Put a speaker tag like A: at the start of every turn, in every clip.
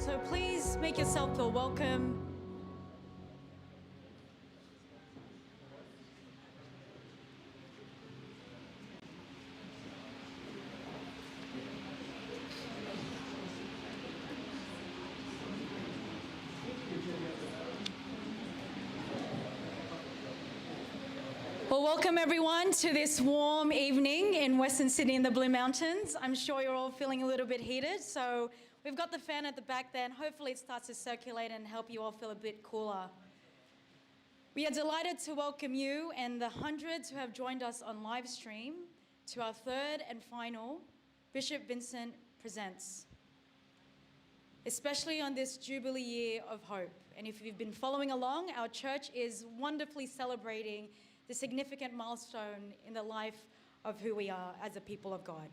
A: So please make yourself feel welcome. Well, welcome everyone to this warm evening in Western Sydney in the Blue Mountains. I'm sure you're all feeling a little bit heated, so we've got the fan at the back there and hopefully it starts to circulate and help you all feel a bit cooler. We are delighted to welcome you and the hundreds who have joined us on Livestream to our third and final Bishop Vincent Presents, especially on this Jubilee year of hope. And if you've been following along, our church is wonderfully celebrating the significant milestone in the life of who we are as a people of God.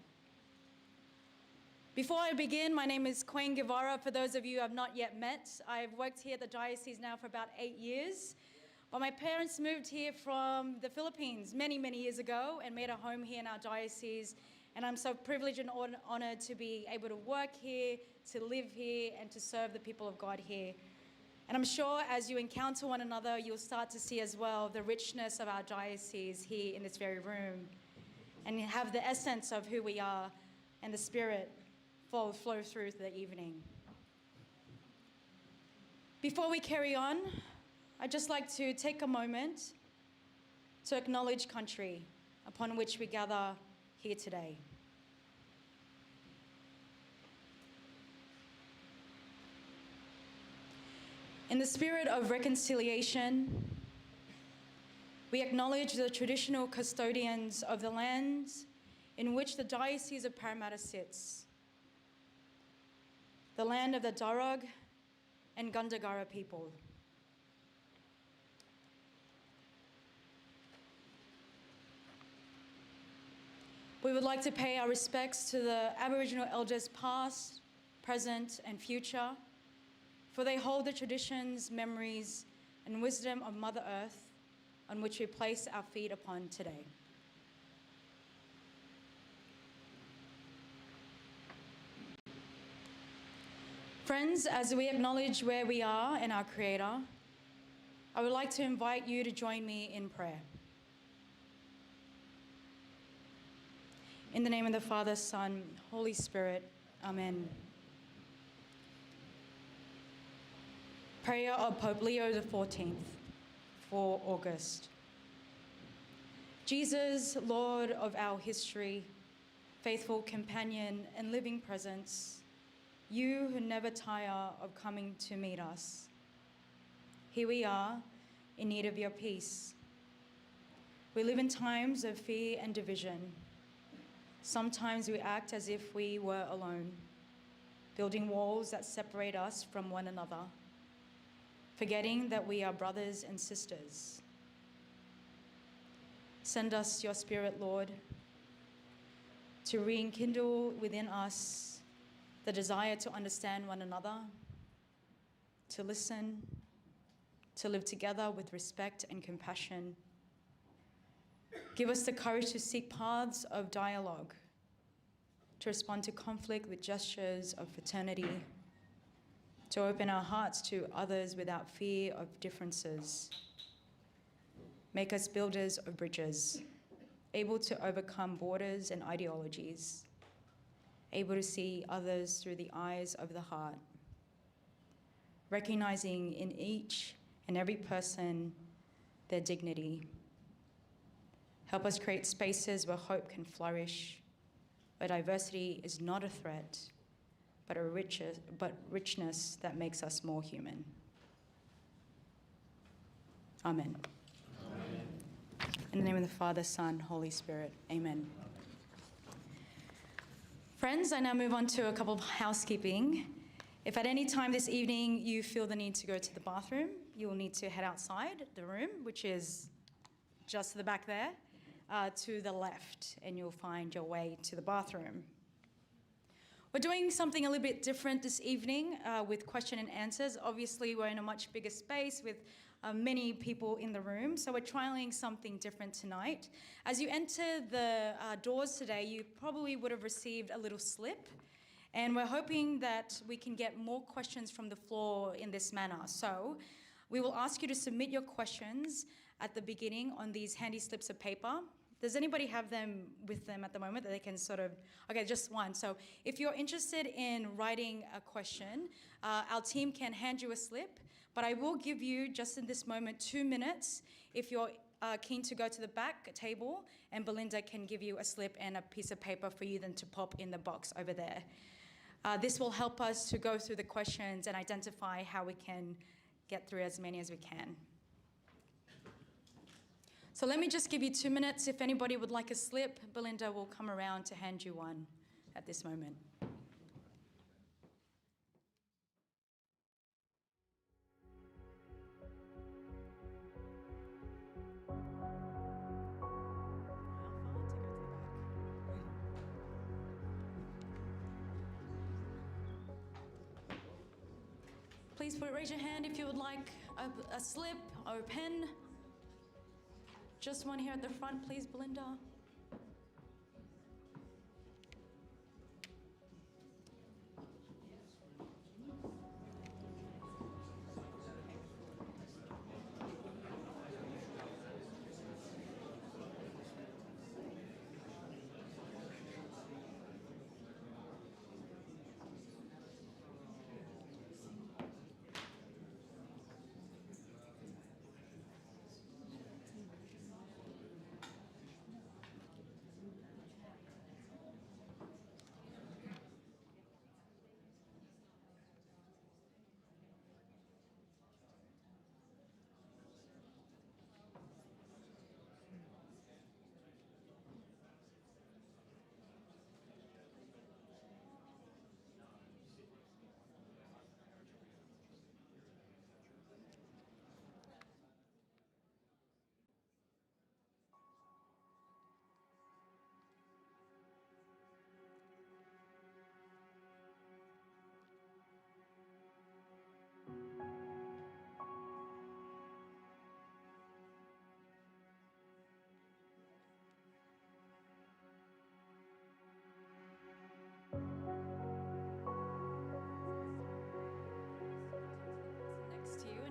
A: Before I begin, my name is Queen Guevara. For those of you who have not yet met, I've worked here at the diocese now for about 8 years. But my parents moved here from the Philippines many, many years ago and made a home here in our diocese. And I'm so privileged and honored to be able to work here, to live here, and to serve the people of God here. And I'm sure as you encounter one another, you'll start to see as well the richness of our diocese here in this very room and have the essence of who we are and the Spirit flow through the evening. Before we carry on, I'd just like to take a moment to acknowledge country upon which we gather here today. In the spirit of reconciliation, we acknowledge the traditional custodians of the lands in which the Diocese of Parramatta sits, the land of the Darug and Gundagara people. We would like to pay our respects to the Aboriginal elders past, present, and future, for they hold the traditions, memories, and wisdom of Mother Earth on which we place our feet upon today. Friends, as we acknowledge where we are and our Creator, I would like to invite you to join me in prayer. In the name of the Father, Son, Holy Spirit, Amen. Prayer of Pope Leo XIV for August. Jesus, Lord of our history, faithful companion and living presence, you who never tire of coming to meet us. Here we are, in need of your peace. We live in times of fear and division. Sometimes we act as if we were alone, building walls that separate us from one another, forgetting that we are brothers and sisters. Send us your Spirit, Lord, to rekindle within us the desire to understand one another, to listen, to live together with respect and compassion. Give us the courage to seek paths of dialogue, to respond to conflict with gestures of fraternity, to open our hearts to others without fear of differences. Make us builders of bridges, able to overcome borders and ideologies, able to see others through the eyes of the heart, recognizing in each and every person their dignity. Help us create spaces where hope can flourish, where diversity is not a threat, but richness that makes us more human. Amen. Amen. In the name of the Father, Son, Holy Spirit, amen. Friends, I now move on to a couple of housekeeping. If at any time this evening you feel the need to go to the bathroom, you will need to head outside the room, which is just to the back there, to the left, and you'll find your way to the bathroom. We're doing something a little bit different this evening with question and answers. Obviously, we're in a much bigger space with many people in the room, so we're trialing something different tonight. As you enter the doors today, you probably would have received a little slip, And we're hoping that we can get more questions from the floor in this manner. So we will ask you to submit your questions at the beginning on these handy slips of paper. Does anybody have them with them at the moment that they can sort of, okay, just one. So if you're interested in writing a question, our team can hand you a slip, but I will give you just in this moment 2 minutes if you're keen to go to the back table, and Belinda can give you a slip and a piece of paper for you then to pop in the box over there. This will help us to go through the questions and identify how we can get through as many as we can. So let me just give you 2 minutes. If anybody would like a slip, Belinda will come around to hand you one at this moment. Please raise your hand if you would like a slip or a pen. Just one here at the front, please, Belinda.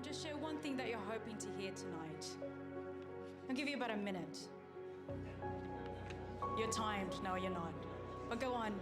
A: Just share one thing that you're hoping to hear tonight. I'll give you about a minute. You're timed. No, you're not. But go on.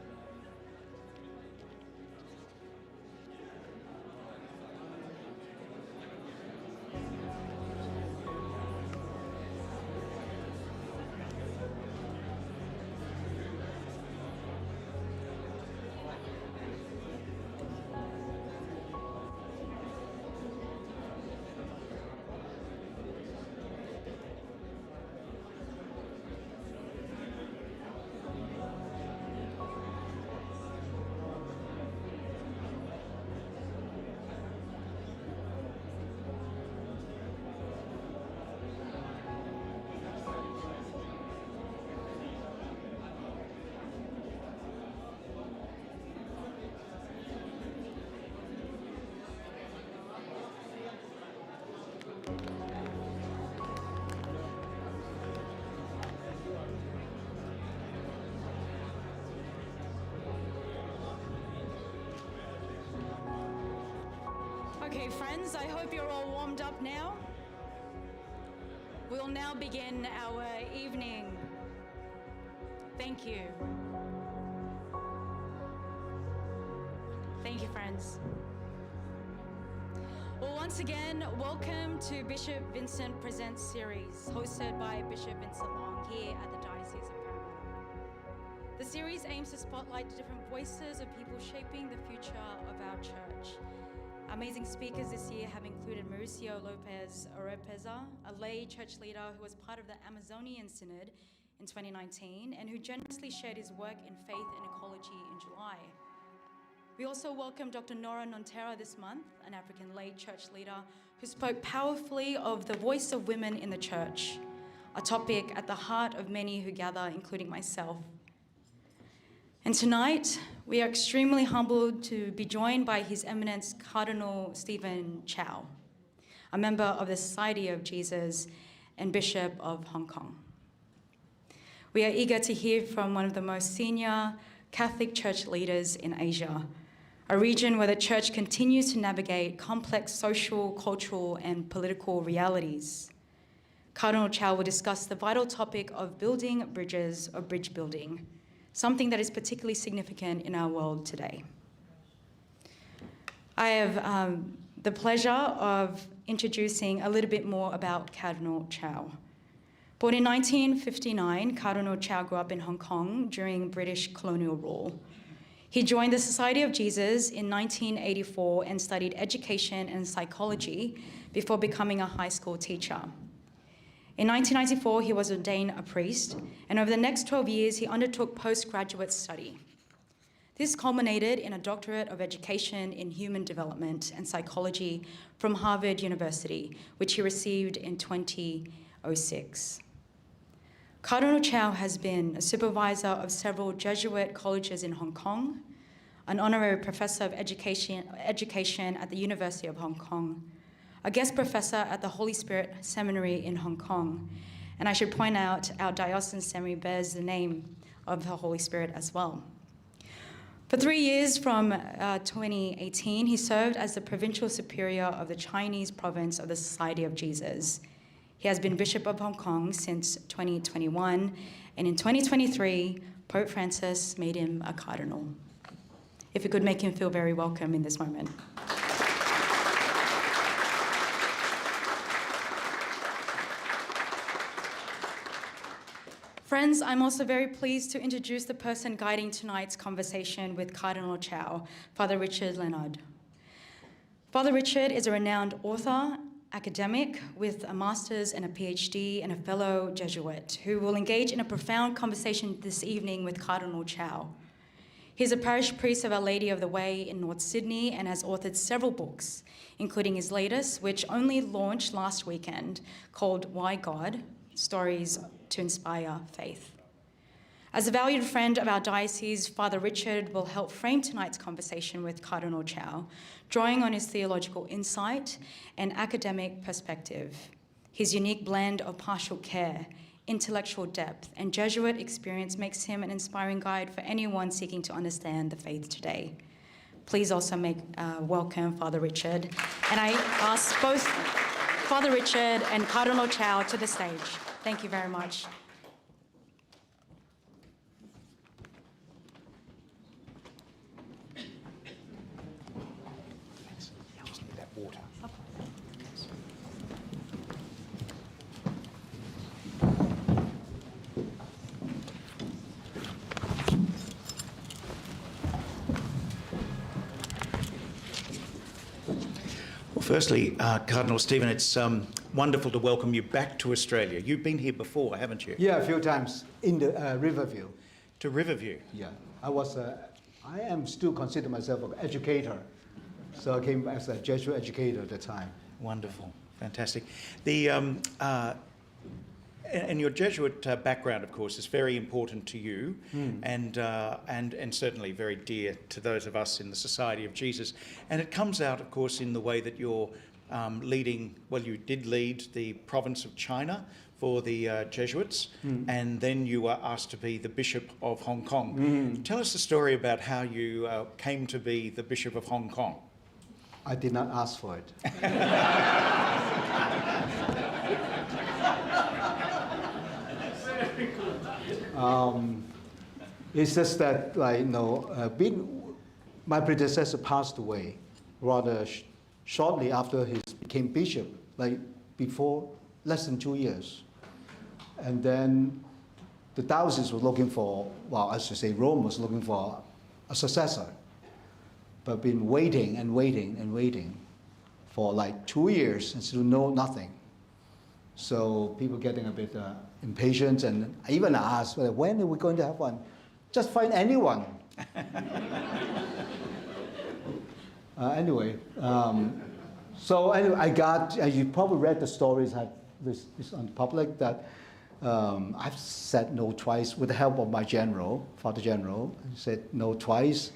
A: Okay, friends, I hope you're all warmed up now. We'll now begin our evening. Thank you. Thank you, friends. Well, once again, welcome to Bishop Vincent Presents series, hosted by Bishop Vincent Long here at the Diocese of Parramatta. The series aims to spotlight the different voices of people shaping the future of our church. Amazing speakers this year have included Mauricio Lopez Oropeza, a lay church leader who was part of the Amazonian Synod in 2019 and who generously shared his work in faith and ecology in July. We also welcomed Dr. Nora Nontera this month, an African lay church leader who spoke powerfully of the voice of women in the church, a topic at the heart of many who gather, including myself. And tonight, we are extremely humbled to be joined by His Eminence Cardinal Stephen Chow, a member of the Society of Jesus and Bishop of Hong Kong. We are eager to hear from one of the most senior Catholic Church leaders in Asia, a region where the Church continues to navigate complex social, cultural, and political realities. Cardinal Chow will discuss the vital topic of building bridges, or bridge building, something that is particularly significant in our world today. I have the pleasure of introducing a little bit more about Cardinal Chow. Born in 1959, Cardinal Chow grew up in Hong Kong during British colonial rule. He joined the Society of Jesus in 1984 and studied education and psychology before becoming a high school teacher. In 1994, he was ordained a priest, and over the next 12 years, he undertook postgraduate study. This culminated in a doctorate of education in human development and psychology from Harvard University, which he received in 2006. Cardinal Chow has been a supervisor of several Jesuit colleges in Hong Kong, an honorary professor of education at the University of Hong Kong, a guest professor at the Holy Spirit Seminary in Hong Kong, and I should point out our diocesan seminary bears the name of the Holy Spirit as well. For 3 years from 2018, he served as the Provincial Superior of the Chinese province of the Society of Jesus. He has been Bishop of Hong Kong since 2021, and in 2023, Pope Francis made him a cardinal. If we could make him feel very welcome in this moment. Friends, I'm also very pleased to introduce the person guiding tonight's conversation with Cardinal Chow, Father Richard Leonard. Father Richard is a renowned author, academic with a master's and a PhD, and a fellow Jesuit who will engage in a profound conversation this evening with Cardinal Chow. He's a parish priest of Our Lady of the Way in North Sydney and has authored several books, including his latest, which only launched last weekend, called Why God? Stories to Inspire Faith. As a valued friend of our diocese, Father Richard will help frame tonight's conversation with Cardinal Chow, drawing on his theological insight and academic perspective. His unique blend of pastoral care, intellectual depth, and Jesuit experience makes him an inspiring guide for anyone seeking to understand the faith today. Please also make welcome Father Richard. And I ask both Father Richard and Cardinal Chow to the stage. Thank you very much.
B: Firstly, Cardinal Stephen, it's wonderful to welcome you back to Australia. You've been here before, haven't you?
C: Yeah, a few times in the Riverview.
B: To Riverview?
C: Yeah, I am still consider myself an educator. So I came as a Jesuit educator at the time.
B: Wonderful, fantastic. And your Jesuit background, of course, is very important to you, and certainly very dear to those of us in the Society of Jesus. And it comes out, of course, in the way that you're leading. Well, you did lead the province of China for the Jesuits, and then you were asked to be the Bishop of Hong Kong. Tell us the story about how you came to be the Bishop of Hong Kong.
C: I did not ask for it. It's just that, my predecessor passed away rather shortly after he became bishop, before less than 2 years. And then the diocese was looking for, I should say Rome was looking for a successor, but been waiting and waiting and waiting for 2 years and still nothing. So people getting a bit impatient, and I even asked, when are we going to have one? Just find anyone. I got, you probably read the stories, this on public, that I've said no twice with the help of my general, Father General, said no twice.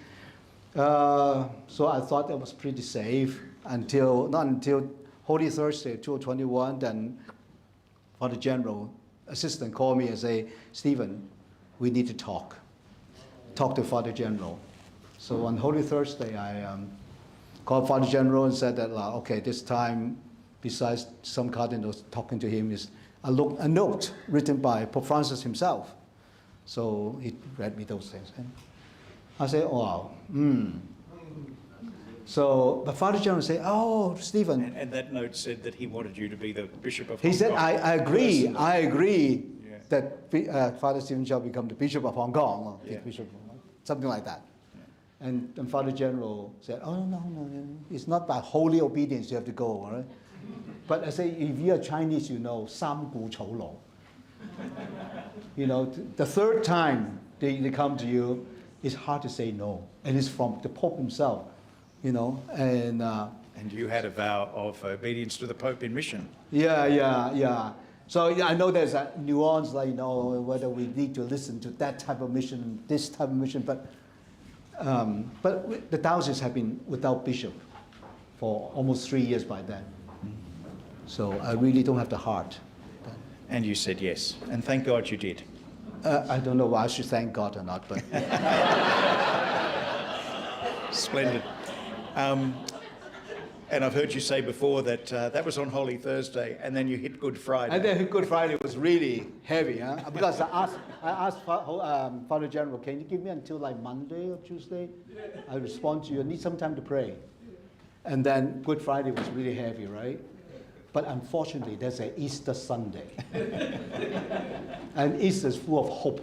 C: So I thought that was pretty safe not until Holy Thursday, 2021, then Father General, assistant, called me and say, Stephen, we need to talk. talk to Father General. So on Holy Thursday, I called Father General and said that, okay, this time, besides some cardinals talking to him, is a note written by Pope Francis himself. So he read me those things. And I said, wow. So, but Father General said, oh, Stephen.
B: And that note said that he wanted you to be the Bishop of Hong Kong.
C: He said, I agree.
B: Personally.
C: I agree
B: Yeah.
C: that Father Stephen Chow become the Bishop of Hong Kong,
B: Yeah.
C: Bishop, something like that. And Father General said, oh, no, it's not by holy obedience you have to go, all right? But I say, if you're Chinese, you know, 三顾愁勞. You know, the third time they come to you, it's hard to say no. And it's from the Pope himself, you know, and
B: you had a vow of obedience to the Pope in mission.
C: Yeah. So I know there's a nuance, like, you know, whether we need to listen to that type of mission, this type of mission, but the dioceses have been without bishop for almost 3 years by then. So I really don't have the heart.
B: And you said yes, and thank God you did.
C: I don't know why I should thank God or not, but
B: Splendid. And I've heard you say before that that was on Holy Thursday, and then you hit Good Friday.
C: and then Good Friday was really heavy, huh? Because I asked Father General, can you give me until like Monday or Tuesday? I respond to you. I need some time to pray. And then Good Friday was really heavy, right? But unfortunately, there's an Easter Sunday. And Easter is full of hope.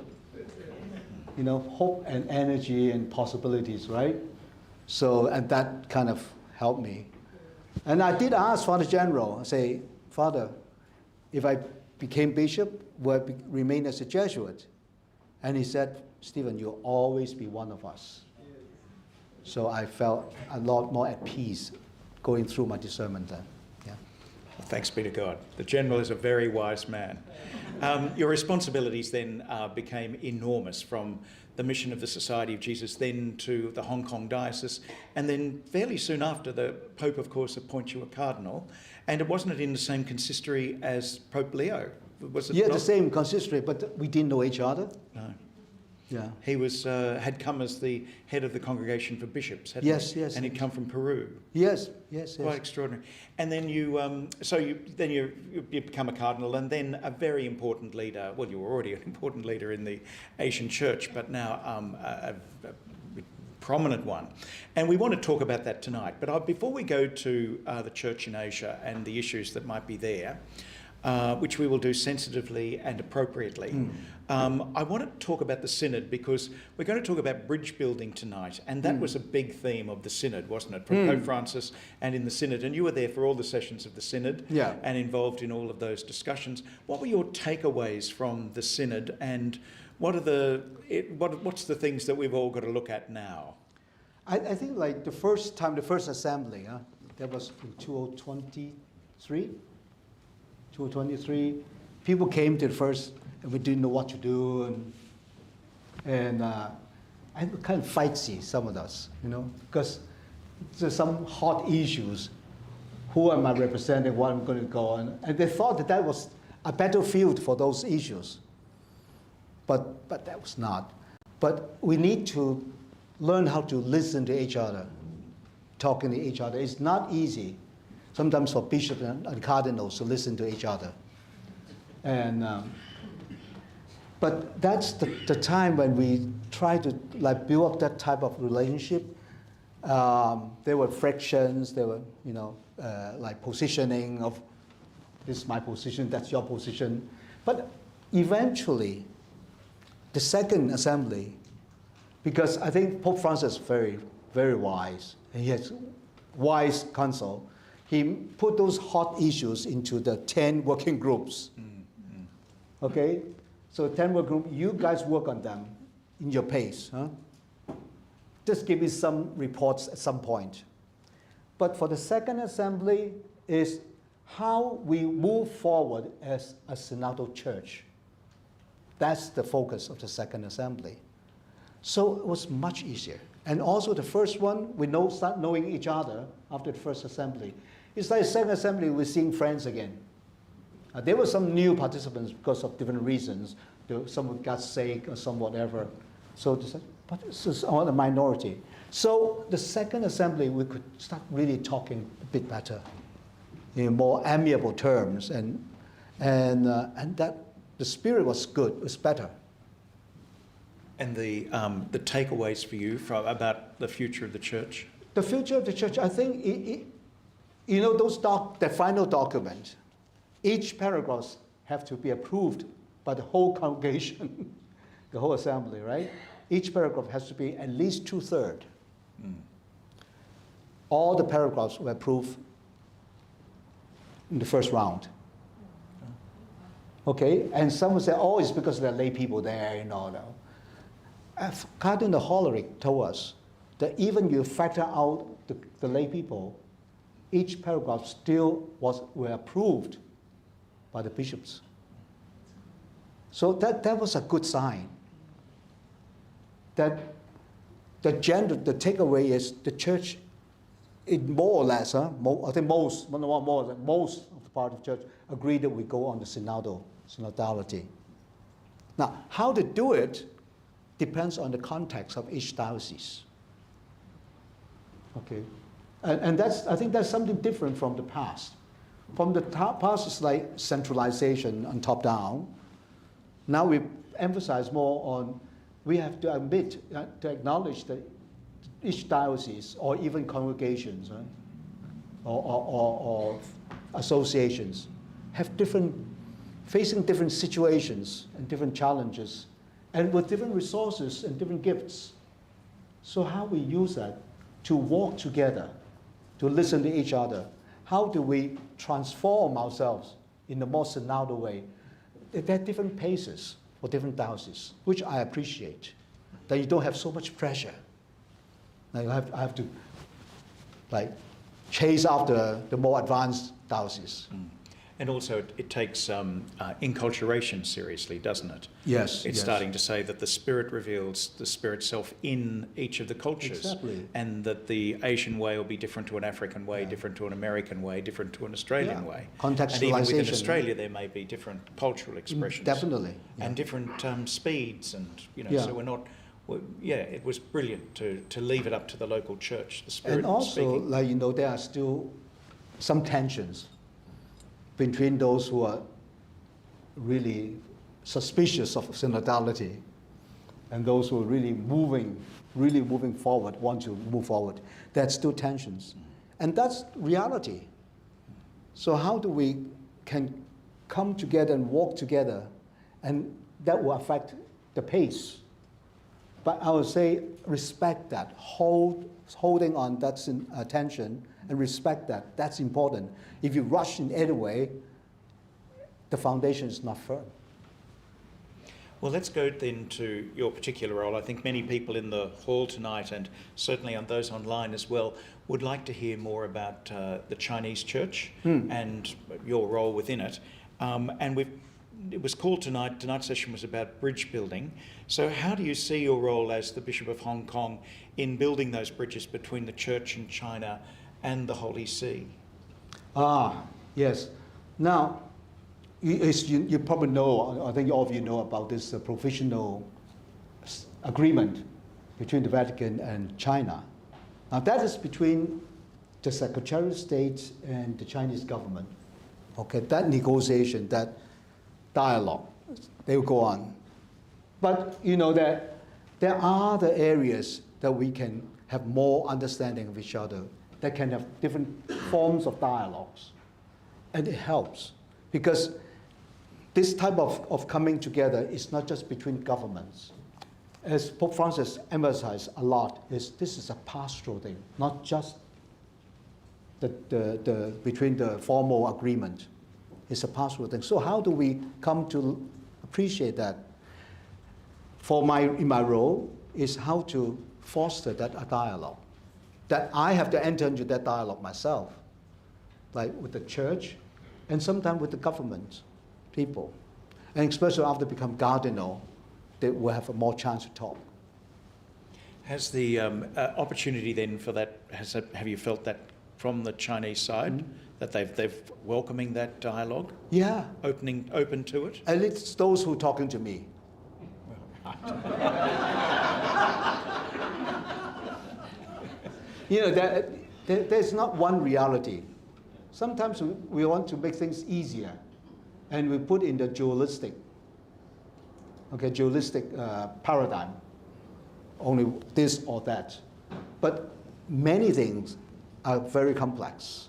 C: You know, hope and energy and possibilities, right? So, and that kind of helped me. And I did ask Father General, I say, Father, if I became bishop, will I remain as a Jesuit? And he said, Stephen, you'll always be one of us. So I felt a lot more at peace going through my discernment then. Yeah.
B: Thanks be to God. The General is a very wise man. Your responsibilities then became enormous, from the mission of the Society of Jesus then to the Hong Kong Diocese, and then fairly soon after, the Pope, of course, appoints you a cardinal. And it wasn't in the same consistory as Pope Leo? Was it?
C: Yeah,
B: not?
C: the same consistory, but we didn't know each other.
B: No.
C: Yeah.
B: He was had come as the head of the Congregation for Bishops, hadn't
C: Yes,
B: he?
C: yes,
B: And he'd
C: yes.
B: come from Peru.
C: Yes.
B: Quite extraordinary. And then you become a cardinal, and then a very important leader. Well, you were already an important leader in the Asian Church, but now a prominent one. And we want to talk about that tonight. But before we go to the Church in Asia and the issues that might be there, which we will do sensitively and appropriately. I want to talk about the Synod, because we're going to talk about bridge building tonight, and that was a big theme of the Synod, wasn't it, from Pope Francis and in the Synod, and you were there for all the sessions of the Synod and involved in all of those discussions. What were your takeaways from the Synod, and what's the things that we've all got to look at now?
C: I think like the first assembly, that was in 2023, people came to the first, and we didn't know what to do, and kind of fightsy, some of us, you know, because there's some hot issues. Who am I representing? What I'm going to go on? And they thought that was a battlefield for those issues, but that was not. But we need to learn how to listen to each other, talking to each other. It's not easy sometimes for bishops and cardinals to listen to each other. And but that's the time when we try to like build up that type of relationship. There were frictions. There were, you know, like positioning of, this is my position, that's your position. But eventually, the second assembly, because I think Pope Francis is very, very wise, and he has wise counsel. He put those hot issues into the 10 working groups. Okay? So 10 working groups, you guys work on them in your pace. Huh? Just give me some reports at some point. But for the second assembly is how we move forward as a synodal church. That's the focus of the second assembly. So it was much easier. And also the first one, we start knowing each other after the first assembly. It's like the second assembly, we're seeing friends again. There were some new participants because of different reasons. Some got sick or some whatever. So but it's on a minority. So the second assembly, we could start really talking a bit better, in more amiable terms, and that the spirit was good, was better.
B: And the takeaways for you about the future of the church?
C: The future of the church, I think, the final document, each paragraph have to be approved by the whole congregation, the whole assembly, right? Each paragraph has to be at least 2/3. All the paragraphs were approved in the first round. Okay, and some will say, oh, it's because there are lay people there, Cardinal Hollerich told us that even you factor out the lay people, each paragraph still were approved by the bishops. So that was a good sign. That the takeaway is the church, it more or less, I think most of the part of the church agree that we go on the synodality. Now, how to do it depends on the context of each diocese. Okay, and I think that's something different from the past. From the past, it's like centralization on top down. Now we emphasize more on, we have to admit, to acknowledge that each diocese or even congregations, right, or associations have facing different situations and different challenges, and with different resources and different gifts. So how we use that to walk together, to listen to each other? How do we transform ourselves in a more synodal way? There are different paces for different dioceses, which I appreciate, that you don't have so much pressure. Like I have to chase after the more advanced diocese.
B: And also it takes inculturation seriously, doesn't it?
C: Yes.
B: It's starting to say that the Spirit reveals the Spirit self in each of the cultures.
C: Exactly.
B: And that the Asian way will be different to an African way, different to an American way, different to an Australian way.
C: Contextualization.
B: And even within Australia there may be different cultural expressions.
C: Definitely.
B: And different speeds, and so we're not... it was brilliant to leave it up to the local church, the Spirit
C: and also,
B: speaking.
C: there are still some tensions between those who are really suspicious of synodality and those who are really moving forward, want to move forward. There are still tensions. And that's reality. So how do we can come together and walk together, and that will affect the pace. But I would say respect that, holding on that's attention, and respect that. That's important. If you rush in any way, the foundation is not firm.
B: Well, let's go then to your particular role. I think many people in the hall tonight, and certainly on those online as well, would like to hear more about the Chinese Church and your role within it. It was called tonight, tonight's session was about bridge building. So how do you see your role as the Bishop of Hong Kong in building those bridges between the Church in China and the Holy See?
C: Yes. Now, you probably know, I think all of you know about this provisional agreement between the Vatican and China. Now that is between the Secretary of State and the Chinese government. Okay, that negotiation, that dialogue, they will go on. But you know that there are the areas that we can have more understanding of each other, that can have different forms of dialogues. And it helps, because this type of coming together is not just between governments. As Pope Francis emphasized a lot, this is a pastoral thing, not just between the formal agreement. It's a pastoral thing. So how do we come to appreciate that? In my role is how to foster that dialogue. That I have to enter into that dialogue myself, like with the church, and sometimes with the government people. And especially after become cardinal, they will have a more chance to talk.
B: Has the opportunity then for that, have you felt that from the Chinese side, that they've welcoming that dialogue?
C: Yeah.
B: Open to it?
C: At least those who are talking to me. You know, there's not one reality. Sometimes we want to make things easier, and we put in the dualistic paradigm, only this or that. But many things are very complex.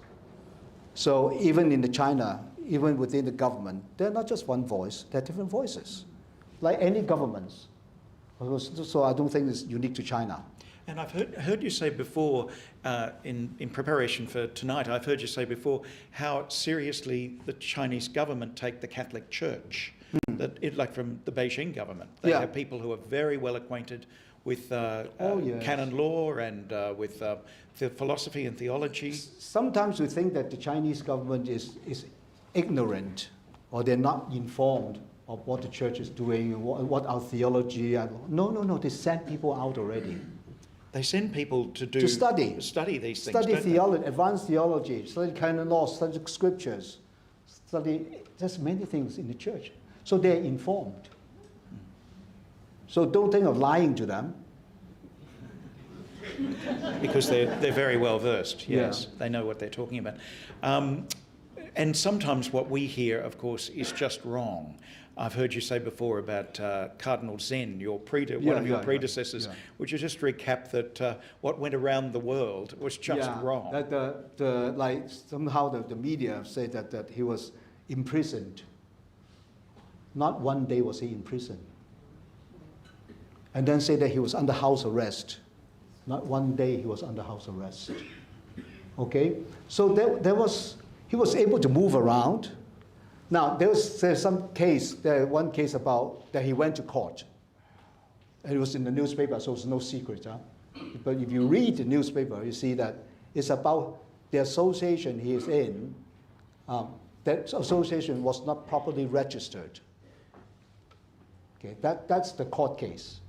C: So even in China, even within the government, they're not just one voice, they're different voices, like any governments. So I don't think it's unique to China.
B: And I've heard you say before, in preparation for tonight, I've heard you say before how seriously the Chinese government take the Catholic Church. That like from the Beijing government, they have people who are very well acquainted with canon law and with philosophy and theology. Sometimes
C: we think that the Chinese government is ignorant, or they're not informed of what the church is doing, what our theology. No, they send people out already.
B: They send people to
C: study
B: these things.
C: Study theology, advanced theology, study canon law, study scriptures, there's many things in the church. So they're informed. So don't think of lying to them.
B: Because they're very well versed, yes. Yeah. They know what they're talking about. And sometimes what we hear, of course, is just wrong. I've heard you say before about Cardinal Zen, one of your predecessors. Would you just recap that what went around the world was just wrong?
C: That somehow the media say that he was imprisoned. Not one day was he in prison. And then say that he was under house arrest. Not one day he was under house arrest. Okay? So he was able to move around. Now, there's one case about that he went to court. And it was in the newspaper, so it's no secret. But if you read the newspaper, you see that it's about the association he is in. That association was not properly registered. Okay, that's the court case.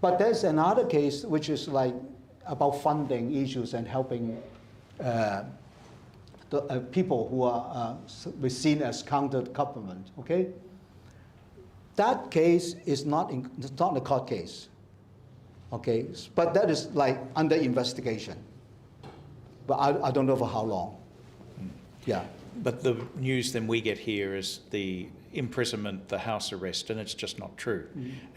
C: But there's another case which is like about funding issues and helping people who are seen as counter government. Okay, that case is not a court case. Okay, but that is like under investigation. But I don't know for how long. Yeah.
B: But the news then we get here is the imprisonment, the house arrest, and it's just not true.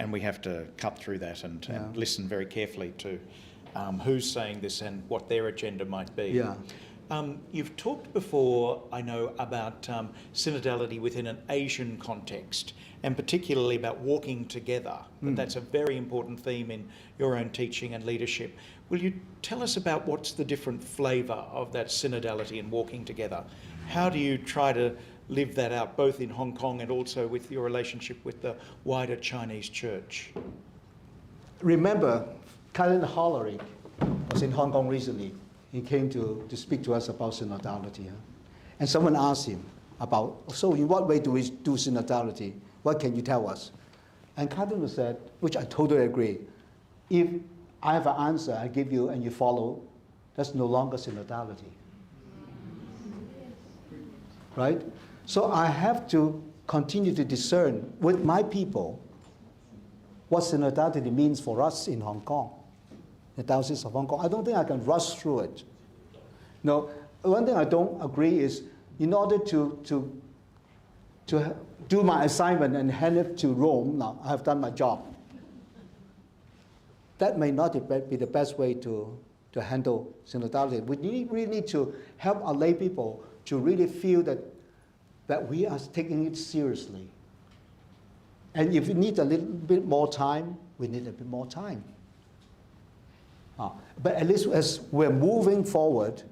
B: And we have to cut through that and listen very carefully to who's saying this and what their agenda might be.
C: Yeah.
B: You've talked before, I know, about synodality within an Asian context, and particularly about walking together. That's a very important theme in your own teaching and leadership. Will you tell us about what's the different flavour of that synodality and walking together? How do you try to live that out, both in Hong Kong and also with your relationship with the wider Chinese church?
C: Remember, Cardinal Chow was in Hong Kong recently. He came to speak to us about synodality. And someone asked him about, so in what way do we do synodality? What can you tell us? And Cardinal said, which I totally agree, if I have an answer I give you and you follow, that's no longer synodality. Right? So I have to continue to discern with my people what synodality means for us in Hong Kong, the Diocese of Hong Kong. I don't think I can rush through it. No, one thing I don't agree is in order to do my assignment and hand it to Rome, now I have done my job. That may not be the best way to handle synodality. We really need to help our lay people to really feel that we are taking it seriously. And if we need a little bit more time, we need a bit more time. But at least as we're moving forward,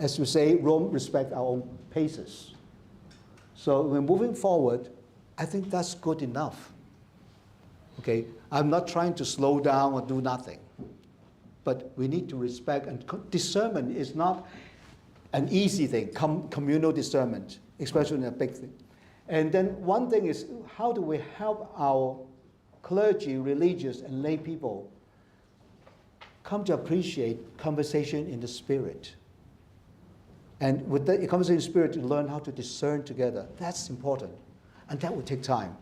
C: as we say, Rome respects our own paces. So we're moving forward, I think that's good enough. Okay, I'm not trying to slow down or do nothing. But we need to respect, and discernment is not an easy thing, communal discernment, especially in a big thing. And then one thing is, how do we help our clergy, religious, and lay people come to appreciate conversation in the spirit? And with the conversation in the spirit, to learn how to discern together. That's important. And that will take time.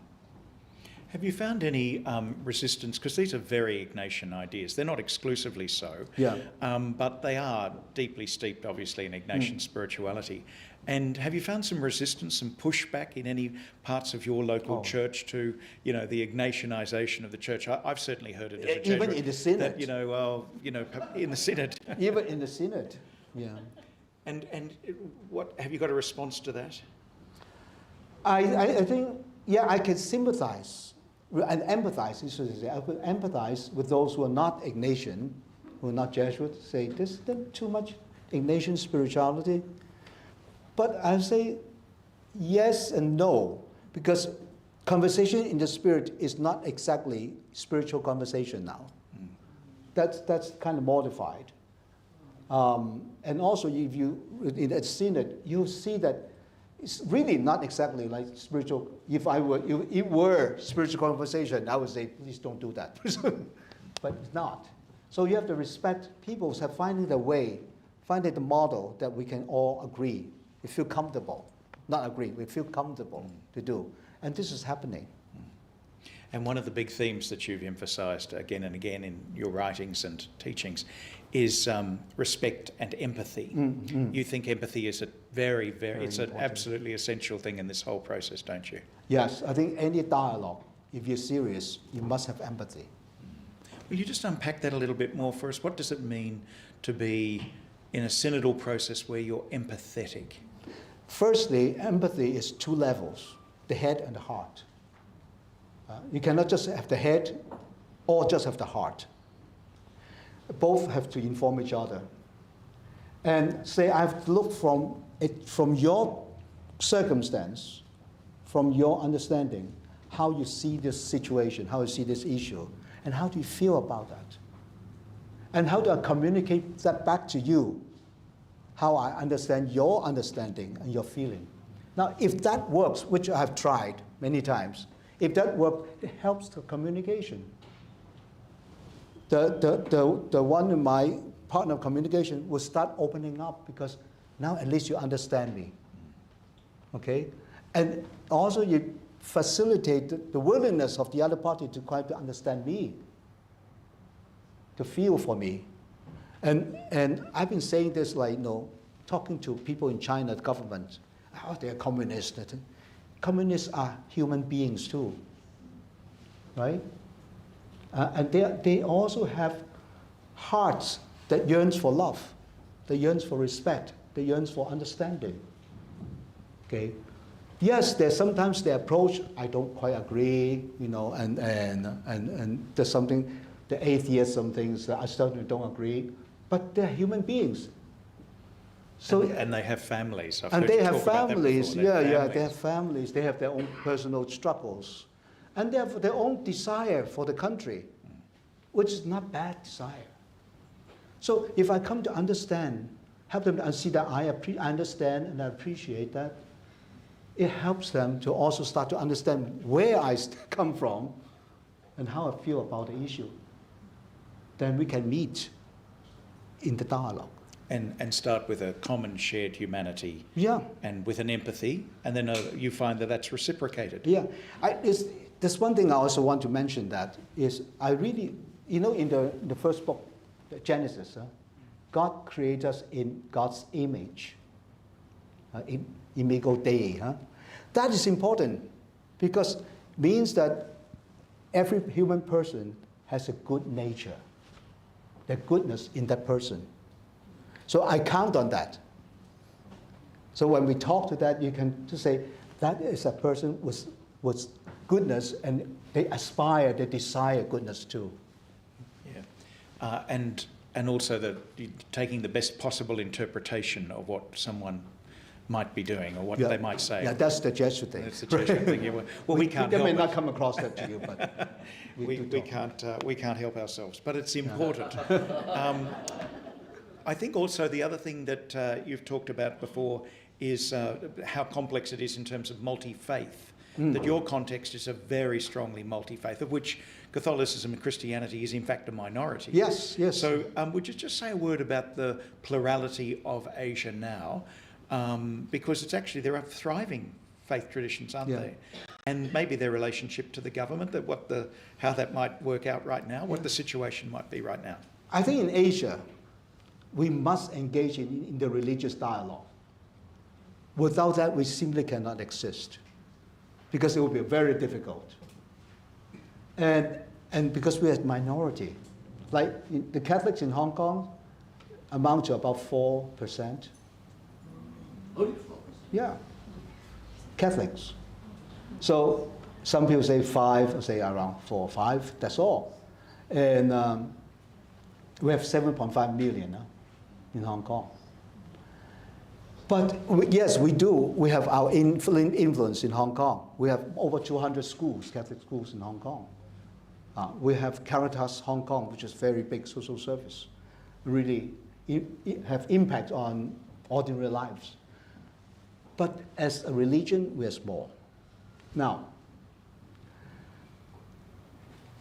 B: Have you found any resistance? Because these are very Ignatian ideas. They're not exclusively so,
C: Yeah.
B: but they are deeply steeped, obviously, in Ignatian spirituality. And have you found some resistance, some pushback in any parts of your local church to, you know, the Ignatianization of the church? I've certainly heard it as a Jesuit.
C: Even in the synod.
B: That, you know, well, you know, in the synod.
C: Even in the synod, yeah.
B: And what have you got a response to that?
C: I think, yeah, I can sympathize and empathize, I could empathize with those who are not Ignatian, who are not Jesuit, say, there's too much Ignatian spirituality. But I say yes and no, because conversation in the Spirit is not exactly spiritual conversation now. That's kind of modified. And also, if you, in a synod, you see that it's really not exactly like spiritual. If it were spiritual conversation, I would say, please don't do that. But it's not. So you have to respect people finding the way, finding the model that we can all agree. We feel comfortable, not agree, we feel comfortable to do. And this is happening.
B: And one of the big themes that you've emphasised again and again in your writings and teachings is respect and empathy. You think empathy is a very, very it's an absolutely essential thing in this whole process, don't you?
C: Yes, I think any dialogue, if you're serious, you must have empathy.
B: Will you just unpack that a little bit more for us? What does it mean to be in a synodal process where you're empathetic?
C: Firstly, empathy is two levels, the head and the heart. You cannot just have the head or just have the heart. Both have to inform each other. And say, I have to look from your circumstance, from your understanding, how you see this situation, how you see this issue, and how do you feel about that? And how do I communicate that back to you? How I understand your understanding and your feeling. Now, if that works, which I have tried many times, if that works, it helps the communication. The one in my partner of communication will start opening up because now at least you understand me. Okay? And also you facilitate the willingness of the other party to try to understand me, to feel for me. And I've been saying this, like, you know, talking to people in China, the government, oh, they're communists. Communists are human beings too, right? And they also have hearts that yearns for love, that yearns for respect, that yearns for understanding. Okay? Yes, there's sometimes the approach, I don't quite agree, you know, and there's something, the atheists, some things that I certainly don't agree, but they're human beings. So,
B: and they have families.
C: And they have families, they have families. They have their own personal struggles. And they have their own desire for the country, which is not bad desire. So if I come to understand, help them to see that I understand and I appreciate that, it helps them to also start to understand where I come from and how I feel about the issue. Then we can meet in the dialogue.
B: And start with a common shared humanity.
C: Yeah.
B: And with an empathy, and then you find that that's reciprocated.
C: Yeah. There's one thing I also want to mention that is I really, you know, in the first book, Genesis, God created us in God's image. Imago Dei. That is important because it means that every human person has a good nature. There's goodness in that person. So I count on that. So when we talk to that, you can just say, that is a person with goodness, and they aspire, they desire goodness too.
B: Yeah. And also taking the best possible interpretation of what someone might be doing or what they might say.
C: Yeah, that's the Jesuit thing.
B: That's the Jesuit thing. Yeah. Well, we can't.
C: They
B: help
C: may not
B: it.
C: come across that to you, but
B: we can't help ourselves. But it's important. I think also the other thing that you've talked about before is how complex it is in terms of multi-faith. That your context is a very strongly multi-faith, of which Catholicism and Christianity is in fact a minority.
C: Yes, yes.
B: So would you just say a word about the plurality of Asia now? Because it's actually, there are thriving faith traditions, aren't they? and maybe their relationship to the government, how that might work out right now, what the situation might be right now?
C: I think in Asia, we must engage in the religious dialogue. Without that, we simply cannot exist, because it will be very difficult. And because we are a minority, like the Catholics in Hong Kong amount to about 4%.
D: Only 4%?
C: Yeah, Catholics. So some people say 5, or say around 4 or 5, that's all. And we have 7.5 million in Hong Kong. But yes, we do. We have our influence in Hong Kong. We have over 200 schools, Catholic schools in Hong Kong. We have Caritas Hong Kong, which is very big social service, really have impact on ordinary lives. But as a religion, we are small. Now,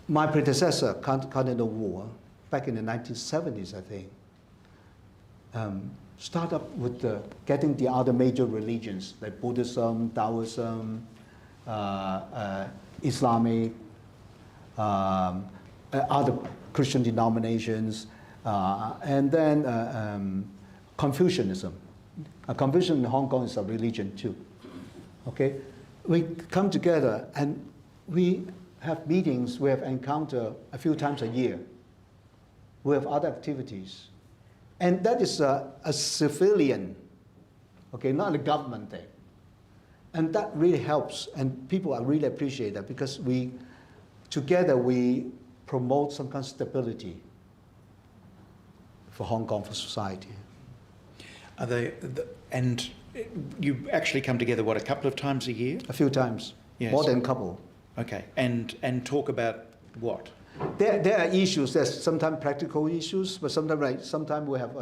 C: my predecessor, Cardinal Wu, back in the 1970s, I think, started up with getting the other major religions, like Buddhism, Taoism, Islamic, other Christian denominations, and then Confucianism. Confucianism in Hong Kong is a religion too. Okay, we come together and we have meetings. We have encounter a few times a year. We have other activities, and that is a civilian, okay, not a government thing, and that really helps. And people are really appreciate that, because together we promote some kind of stability for Hong Kong, for society.
B: And you actually come together, what, a couple of times a year?
C: A few times,
B: yes.
C: More than a couple.
B: Okay, and talk about what?
C: There are issues. There's sometimes practical issues, but sometimes we have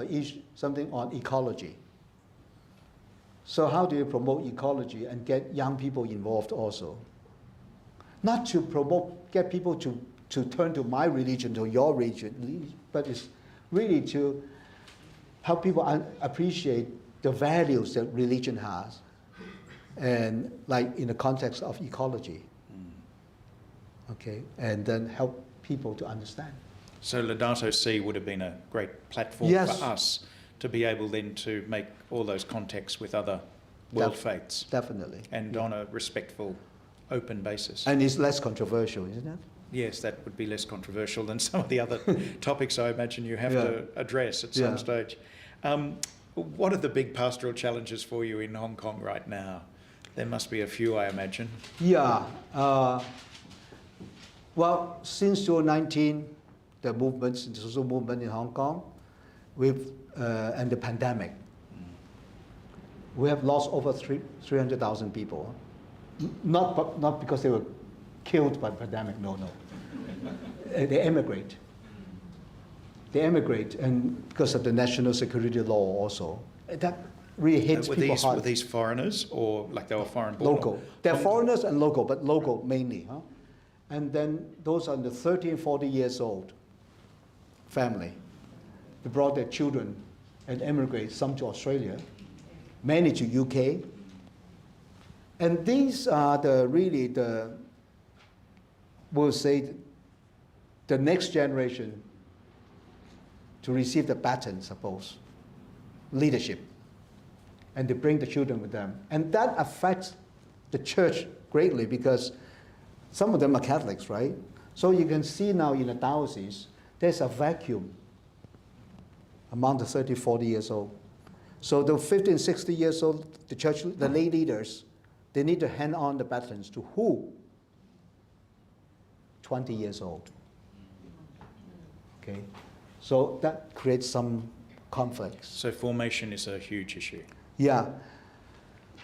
C: something on ecology. So how do you promote ecology and get young people involved also? Not to get people to turn to my religion, to your religion, but it's really to help people appreciate the values that religion has, and like in the context of ecology. Okay, and then help people to understand.
B: So Laudato Si would have been a great platform for us to be able then to make all those contacts with other world faiths.
C: Definitely.
B: And on a respectful, open basis.
C: And it's less controversial, isn't it?
B: Yes, that would be less controversial than some of the other topics I imagine you have to address at some stage. What are the big pastoral challenges for you in Hong Kong right now? There must be a few, I imagine.
C: Yeah. Well, since 2019, the movements, the social movement in Hong Kong, and the pandemic, we have lost over 300,000 people. Not because they were killed by the pandemic, no. They emigrate. And because of the national security law also. That really hits people hard.
B: Were these foreigners, or like they were foreign born?
C: Local. They're foreigners and local, but local mainly. And then those are the 30 and 40 years old family. They brought their children and emigrate, some to Australia, many to UK. And these are we'll say, the next generation to receive the baton, suppose, leadership. And they bring the children with them. And that affects the church greatly, because some of them are Catholics, right? So you can see now in the diocese, there's a vacuum among the 30, 40 years old. So the 50 and 60 years old, the lay leaders, they need to hand on the batons to who? 20 years old. Okay? So that creates some conflicts.
B: So formation is a huge issue.
C: Yeah.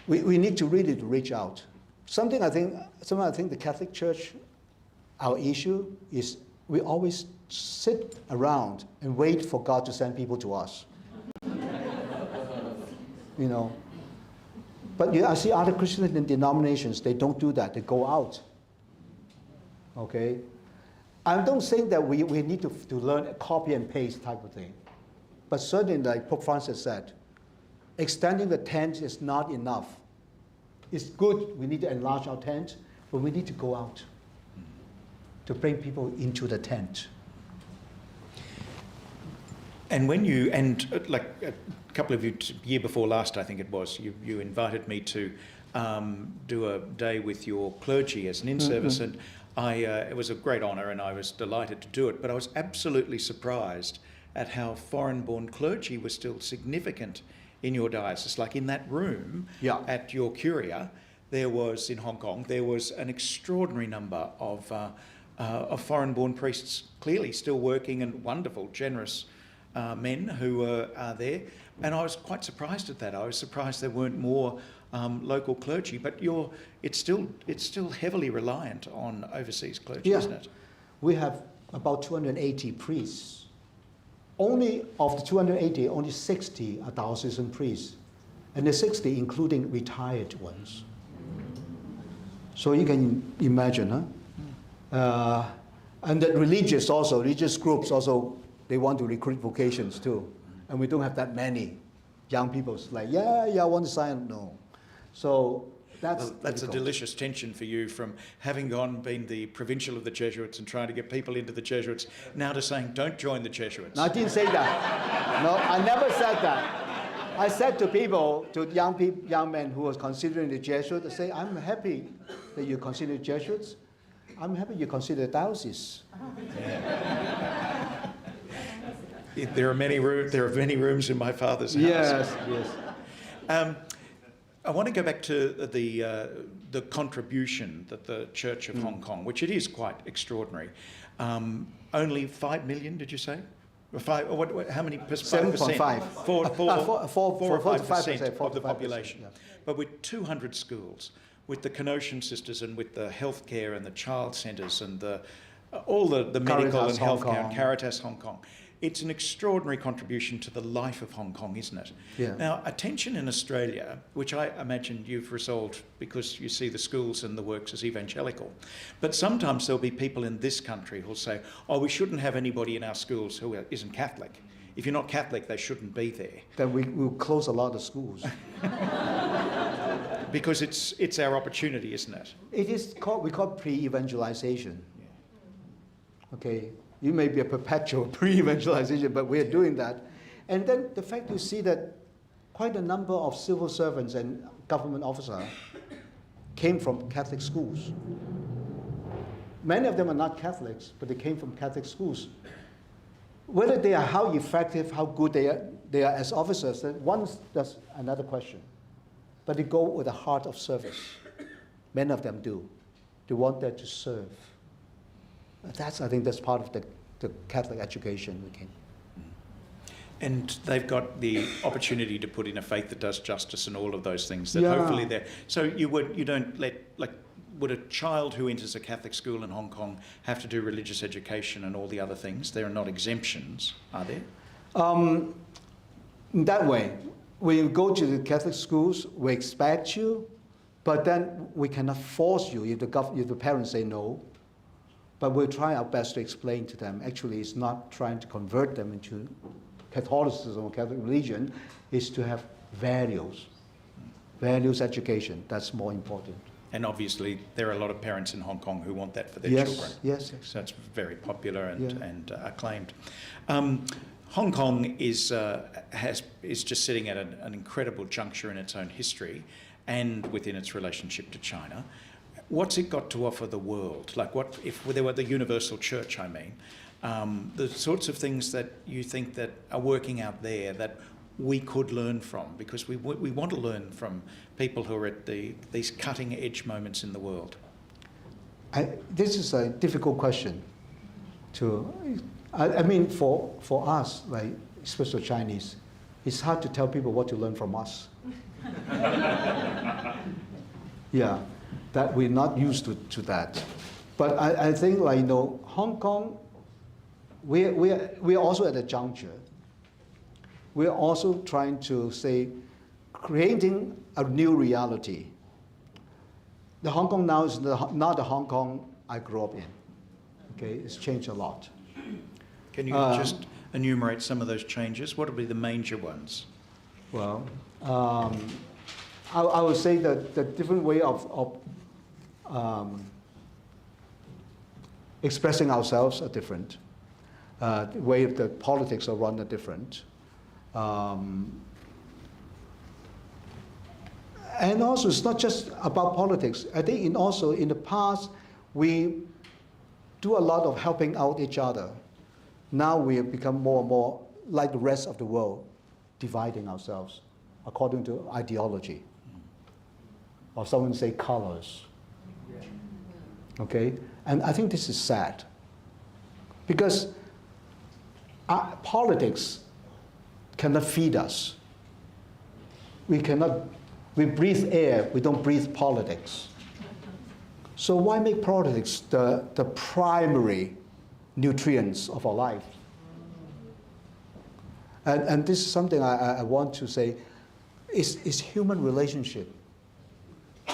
C: We need to really reach out. Something I think the Catholic Church, our issue is we always sit around and wait for God to send people to us. But I see other Christian denominations, they don't do that. They go out. Okay? I don't think that we need to learn a copy and paste type of thing. But certainly, like Pope Francis said, extending the tent is not enough. It's good, we need to enlarge our tent, but we need to go out to bring people into the tent.
B: And when you, like a couple of you, year before last, I think it was, you invited me to do a day with your clergy as an in-service, and it was a great honour and I was delighted to do it, but I was absolutely surprised at how foreign-born clergy was still significant in your diocese. Like in that room at your curia, there was, in Hong Kong, there was an extraordinary number of foreign-born priests clearly still working, and wonderful, generous men who are there. And I was quite surprised at that. I was surprised there weren't more local clergy, but it's still heavily reliant on overseas clergy, isn't it?
C: We have about 280 priests. Only of the 280, only 60 are diocesan priests, and the 60 including retired ones. So you can imagine, huh? And the religious groups also, they want to recruit vocations too. And we don't have that many young people. It's like, I want to sign up. No. So that's
B: a delicious tension for you, from having been the provincial of the Jesuits and trying to get people into the Jesuits, now to saying, don't join the Jesuits.
C: No, I didn't say that. No, I never said that. I said to people, to young men who was considering the Jesuits, I say, I'm happy that you consider Jesuits. I'm happy you consider diocese.
B: There are many rooms in my father's house.
C: Yes.
B: I want to go back to the contribution that the Church of Hong Kong, which it is quite extraordinary. Only 5 million, did you say? How many?
C: 7.5.
B: 4 or 5% of the
C: 4%
B: population.
C: Yeah.
B: But with 200 schools, with the Canossian sisters and with the healthcare and the child centres and all the medical and healthcare and Caritas Hong Kong. It's an extraordinary contribution to the life of Hong Kong, isn't it?
C: Yeah.
B: Now, attention in Australia, which I imagine you've resolved because you see the schools and the works as evangelical, but sometimes there'll be people in this country who'll say, we shouldn't have anybody in our schools who isn't Catholic. If you're not Catholic, they shouldn't be there.
C: Then we'll close a lot of schools.
B: Because it's our opportunity, isn't it?
C: We call pre-evangelization. Yeah. Okay. You may be a perpetual pre-evangelization, but we're doing that. And then the fact you see that quite a number of civil servants and government officers came from Catholic schools. Many of them are not Catholics, but they came from Catholic schools. Whether they are how effective, how good they are as officers, that's another question. But they go with a heart of service. Many of them do. They want there to serve. I think that's part of the Catholic education we can.
B: And they've got the opportunity to put in a faith that does justice and all of those things that hopefully they're. So would a child who enters a Catholic school in Hong Kong have to do religious education and all the other things? There are not exemptions, are there?
C: In that way, when you go to the Catholic schools, we expect you, but then we cannot force you if the parents say no. But we'll try our best to explain to them. Actually, it's not trying to convert them into Catholicism or Catholic religion. It's to have values education. That's more important.
B: And obviously, there are a lot of parents in Hong Kong who want that for their children.
C: Yes.
B: So it's very popular and acclaimed. Hong Kong is just sitting at an incredible juncture in its own history and within its relationship to China. What's it got to offer the world? Like, what if there were the universal church, I mean, the sorts of things that you think that are working out there that we could learn from, because we want to learn from people who are at these cutting edge moments in the world.
C: This is a difficult question. I mean, for us, like especially Chinese, it's hard to tell people what to learn from us. Yeah. That we're not used to that. But I think, Hong Kong, we're also at a juncture. We're also trying to creating a new reality. The Hong Kong now is not the Hong Kong I grew up in. Okay, it's changed a lot.
B: Can you just enumerate some of those changes? What would be the major ones?
C: Well, I would say that the different way of expressing ourselves are different. The way the politics are run are different. And also, it's not just about politics. I think also in the past, we do a lot of helping out each other. Now we have become more and more like the rest of the world, dividing ourselves according to ideology. Or someone say colors. Okay? And I think this is sad. Because politics cannot feed us. We breathe air, we don't breathe politics. So why make politics the primary nutrients of our life? And this is something I want to say, is human relationship.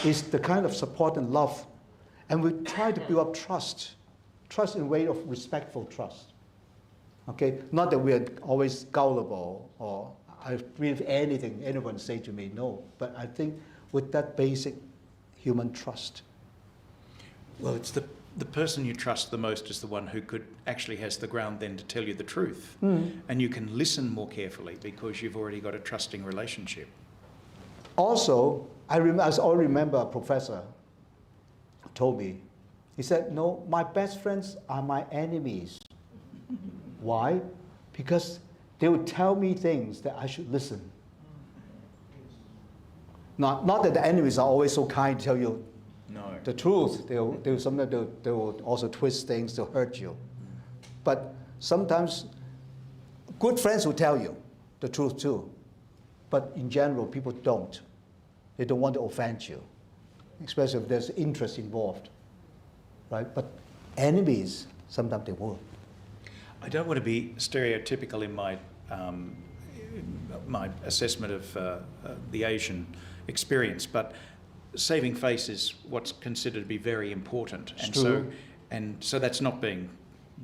C: It's the kind of support and love. And we try to build up trust in a way of respectful trust. Okay? Not that we are always gullible or I believe anything anyone say to me, no. But I think with that basic human trust.
B: Well, it's the person you trust the most is the one who actually has the ground then to tell you the truth. And you can listen more carefully because you've already got a trusting relationship.
C: Also, I remember a professor told me, he said, no, my best friends are my enemies. Why? Because they would tell me things that I should listen. Not that the enemies are always so kind to tell you the truth. Sometimes they will also twist things to hurt you. But sometimes good friends will tell you the truth too. But in general, people don't. They don't want to offend you, especially if there's interest involved, right? But enemies, sometimes they will.
B: I don't want to be stereotypical in my my assessment of the Asian experience, but saving face is what's considered to be very important, and so that's not being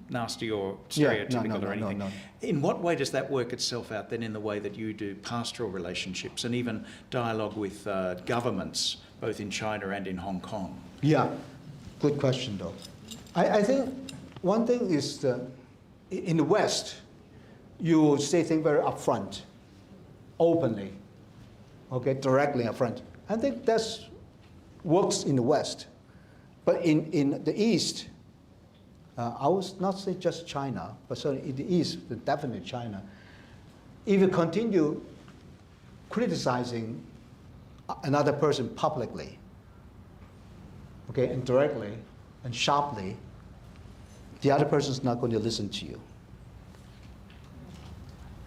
B: nasty or stereotypical or anything. No. In what way does that work itself out then in the way that you do pastoral relationships and even dialogue with governments, both in China and in Hong Kong?
C: Yeah, good question though. I think one thing is in the West, you say things very upfront, openly, okay, directly upfront. I think that works in the West. But in the East, I would not say just China, but certainly in the East, definitely China. If you continue criticizing another person publicly, okay, and directly and sharply, the other person is not going to listen to you.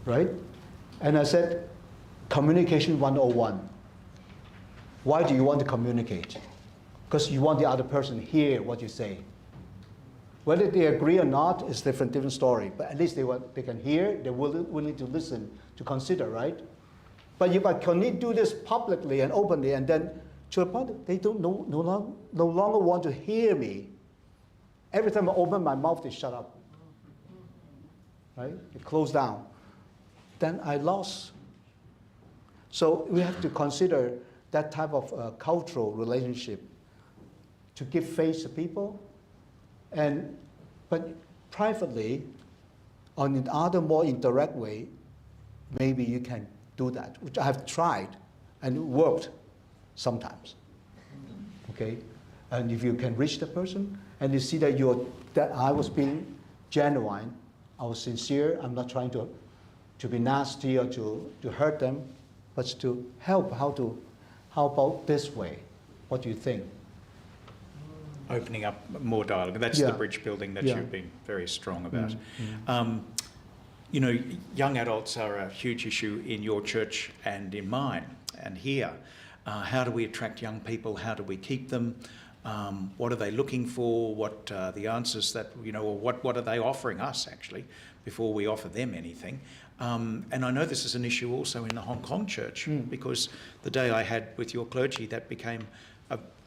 C: Right? And I said, communication 101. Why do you want to communicate? Because you want the other person to hear what you say. Whether they agree or not is a different story, but at least they can hear, they're willing to listen, to consider, right? But if I can do this publicly and openly, and then to a point they don't no longer want to hear me, every time I open my mouth, they shut up, right? They close down. Then I lost. So we have to consider that type of cultural relationship to give face to people. But privately, on another more indirect way, maybe you can do that, which I have tried and it worked sometimes. Okay, and if you can reach the person and you see that I was being genuine, I was sincere, I'm not trying to be nasty or to hurt them, but to help. How about this way? What do you think?
B: Opening up more dialogue. That's the bridge building that you've been very strong about. You know, young adults are a huge issue in your church and in mine and here. How do we attract young people? How do we keep them? What are they looking for? What are the answers that, or what are they offering us actually before we offer them anything? And I know this is an issue also in the Hong Kong church because the day I had with your clergy, that became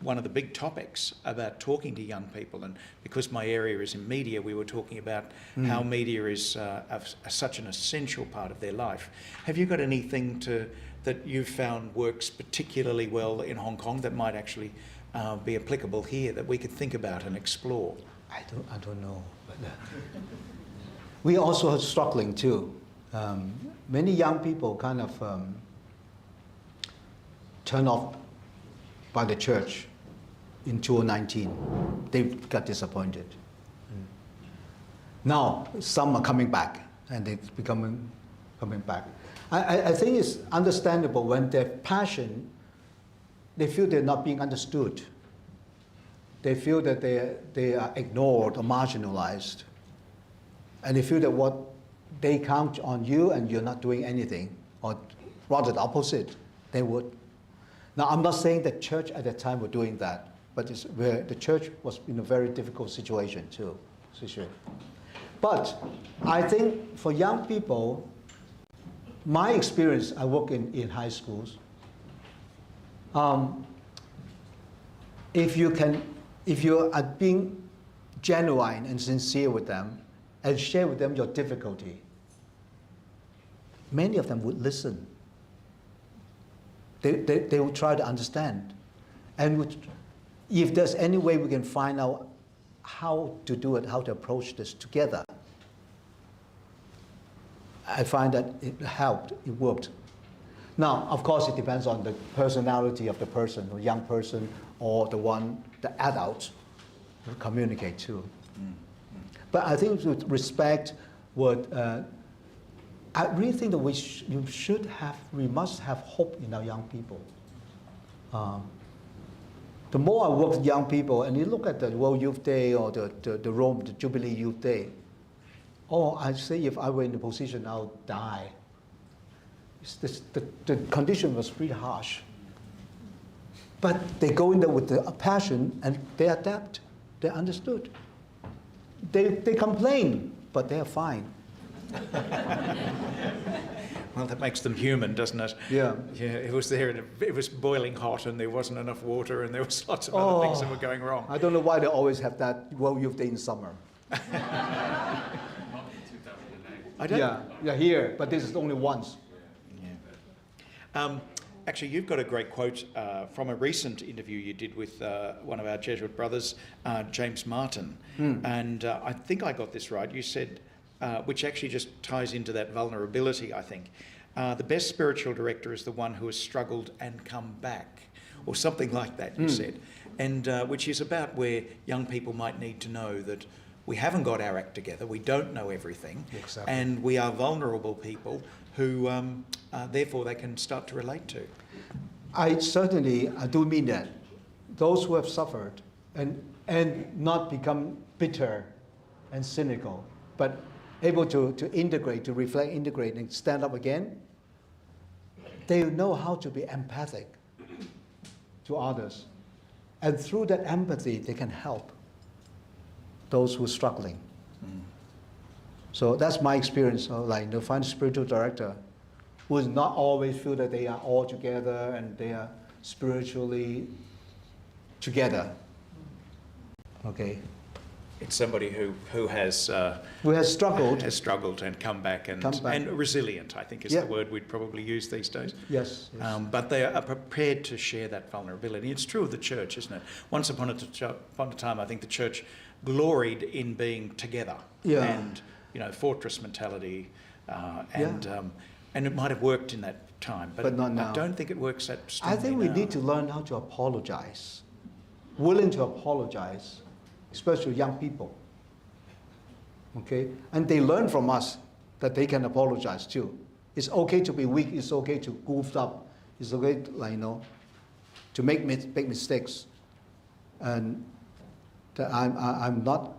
B: one of the big topics about talking to young people. And because my area is in media, we were talking about how media is such an essential part of their life. Have you got anything that you've found works particularly well in Hong Kong that might actually be applicable here that we could think about and explore?
C: I don't know. But, we also are struggling too. Many young people kind of turned off by the church in 2019. They got disappointed. Now some are coming back, and they're coming back. I think it's understandable when their passion, they feel they're not being understood. They feel that they are ignored or marginalized. And they feel that what they count on you and you're not doing anything, or rather the opposite, they would. Now, I'm not saying that church at that time were doing that, but it's where the church was in a very difficult situation too. But I think for young people, my experience, I work in high schools. If you are being genuine and sincere with them and share with them your difficulty, many of them would listen. They will try to understand. And if there's any way we can find out how to do it, how to approach this together, I find that it helped, it worked. Now, of course, it depends on the personality of the person, or young person, or the adult who communicate too. But I think with respect, I really think that we must have hope in our young people. The more I work with young people, and you look at the World Youth Day or the Rome, the Jubilee Youth Day, I say if I were in the position, I'll die. The condition was pretty harsh. But they go in there with the passion and they adapt. They understood. They complain, but they're fine.
B: Well, that makes them human, doesn't it?
C: Yeah.
B: Yeah, it was there, and it was boiling hot, and there wasn't enough water, and there was lots of other things that were going wrong.
C: I don't know why they always have that World Youth Day in summer.
B: I don't.
C: Yeah, here, but this is only once.
B: Yeah. Actually, you've got a great quote from a recent interview you did with one of our Jesuit brothers, James Martin. And I think I got this right. You said, which actually just ties into that vulnerability, I think. The best spiritual director is the one who has struggled and come back, or something like that, you said. And which is about where young people might need to know that we haven't got our act together, we don't know everything,
C: Exactly.
B: and we are vulnerable people who therefore they can start to relate to.
C: I do mean that. Those who have suffered and not become bitter and cynical, but able to integrate, to reflect, integrate, and stand up again, they know how to be empathic to others. And through that empathy, they can help those who are struggling. So that's my experience of find a spiritual director who does not always feel that they are all together and they are spiritually together. Okay.
B: It's somebody who has struggled and come back and resilient, I think is the word we'd probably use these days.
C: Yes.
B: But they are prepared to share that vulnerability. It's true of the church, isn't it? Once upon a time, I think the church gloried in being together and fortress mentality, and it might have worked in that time, but
C: not now.
B: I don't think it works that strongly.
C: I think we need to learn how to apologize, willing to apologize, especially young people. Okay, and they learn from us that they can apologize too. It's okay to be weak. It's okay to goof up. It's okay to make big mistakes, and that I'm not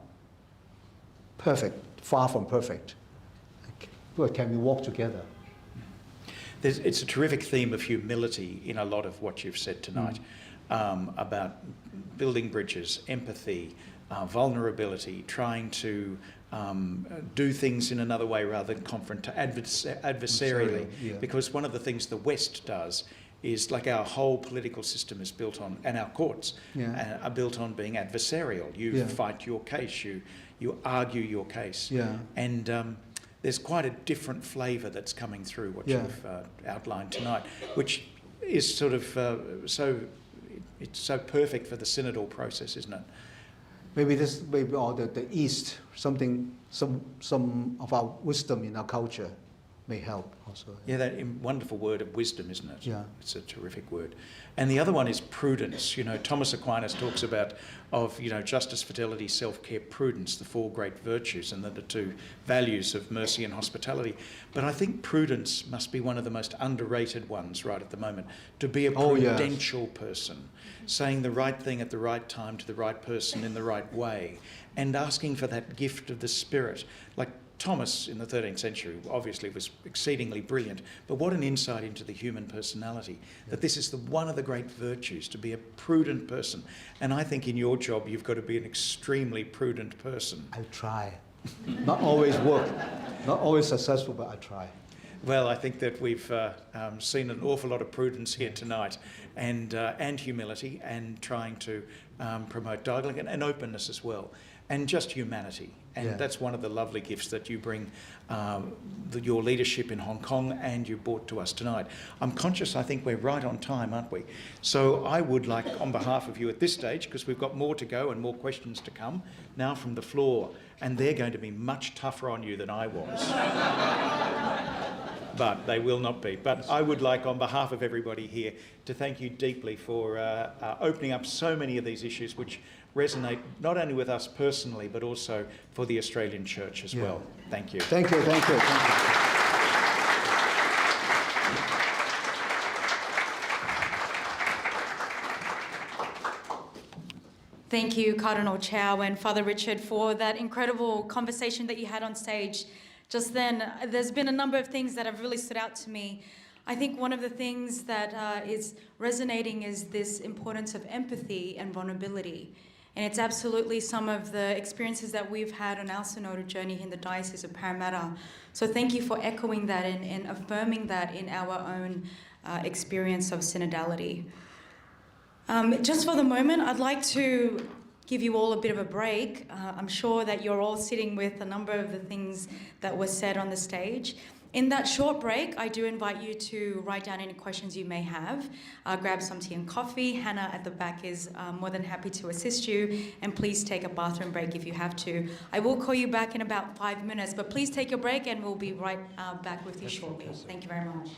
C: perfect, far from perfect. But can we walk together?
B: It's a terrific theme of humility in a lot of what you've said tonight, about building bridges, empathy, vulnerability, trying to do things in another way rather than adversarially.
C: Yeah.
B: Because one of the things the West does is, like, our whole political system is built on, and our courts are built on being adversarial. You fight your case, you argue your case.
C: Yeah.
B: And there's quite a different flavour that's coming through what you've outlined tonight, which is sort of so It's so perfect for the synodal process, isn't it?
C: Maybe or the East, some of our wisdom in our culture may help also.
B: Yeah, that wonderful word of wisdom, isn't it?
C: Yeah.
B: It's a terrific word. And the other one is prudence. You know, Thomas Aquinas talks about justice, fidelity, self-care, prudence, the four great virtues, and the two values of mercy and hospitality. But I think prudence must be one of the most underrated ones right at the moment. To be a prudential person, saying the right thing at the right time to the right person in the right way, and asking for that gift of the Spirit. Like Thomas in the 13th century obviously was exceedingly brilliant, but what an insight into the human personality, that this is one of the great virtues, to be a prudent person. And I think in your job you've got to be an extremely prudent person.
C: I try. Not always work, not always successful, but I try.
B: Well, I think that we've seen an awful lot of prudence here tonight, and humility, and trying to promote dialogue and openness as well, and just humanity. And that's one of the lovely gifts that you bring, your leadership in Hong Kong, and you brought to us tonight. I'm conscious, I think we're right on time, aren't we? So I would like, on behalf of you at this stage, because we've got more to go and more questions to come, now from the floor, and they're going to be much tougher on you than I was. But they will not be. But I would like, on behalf of everybody here, to thank you deeply for opening up so many of these issues which resonate not only with us personally, but also for the Australian Church as well. Thank you.
C: Thank you, thank you, thank you.
A: Thank you, Cardinal Chow and Father Richard, for that incredible conversation that you had on stage just then. There's been a number of things that have really stood out to me. I think one of the things that is resonating is this importance of empathy and vulnerability. And it's absolutely some of the experiences that we've had on our synodal journey in the Diocese of Parramatta. So thank you for echoing that and affirming that in our own experience of synodality. Just for the moment, I'd like to give you all a bit of a break. I'm sure that you're all sitting with a number of the things that were said on the stage. In that short break, I do invite you to write down any questions you may have. Grab some tea and coffee. Hannah at the back is more than happy to assist you. And please take a bathroom break if you have to. I will call you back in about 5 minutes, but please take your break and we'll be right back with you shortly. Thank you very much.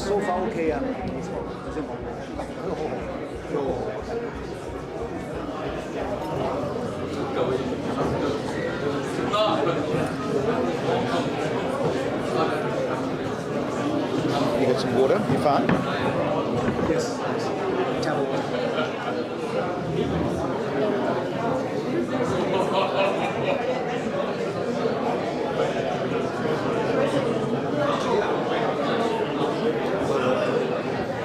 C: So far OK 啊，You
B: got some water? You fine?
C: Yes.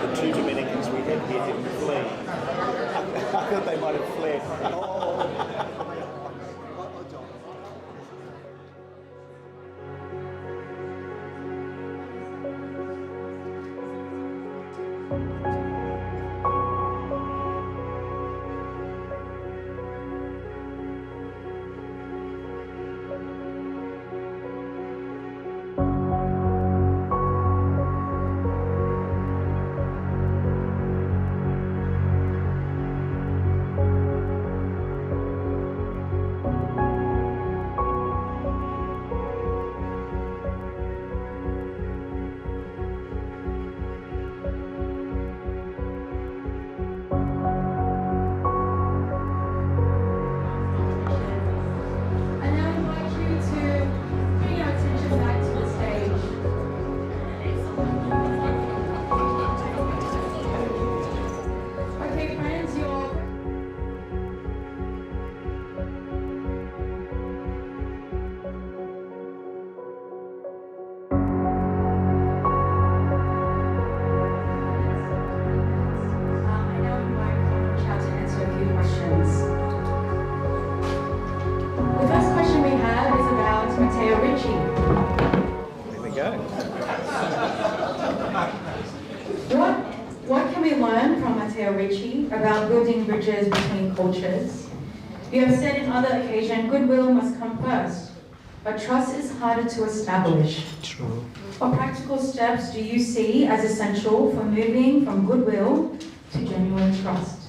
B: The two Dominicans we had here didn't flee. I thought they might have fled.
A: What can we learn from Matteo Ricci about building bridges between cultures? You have said in other occasions, goodwill must come first, but trust is harder to establish.
C: True.
A: What practical steps do you see as essential for moving from goodwill to genuine trust?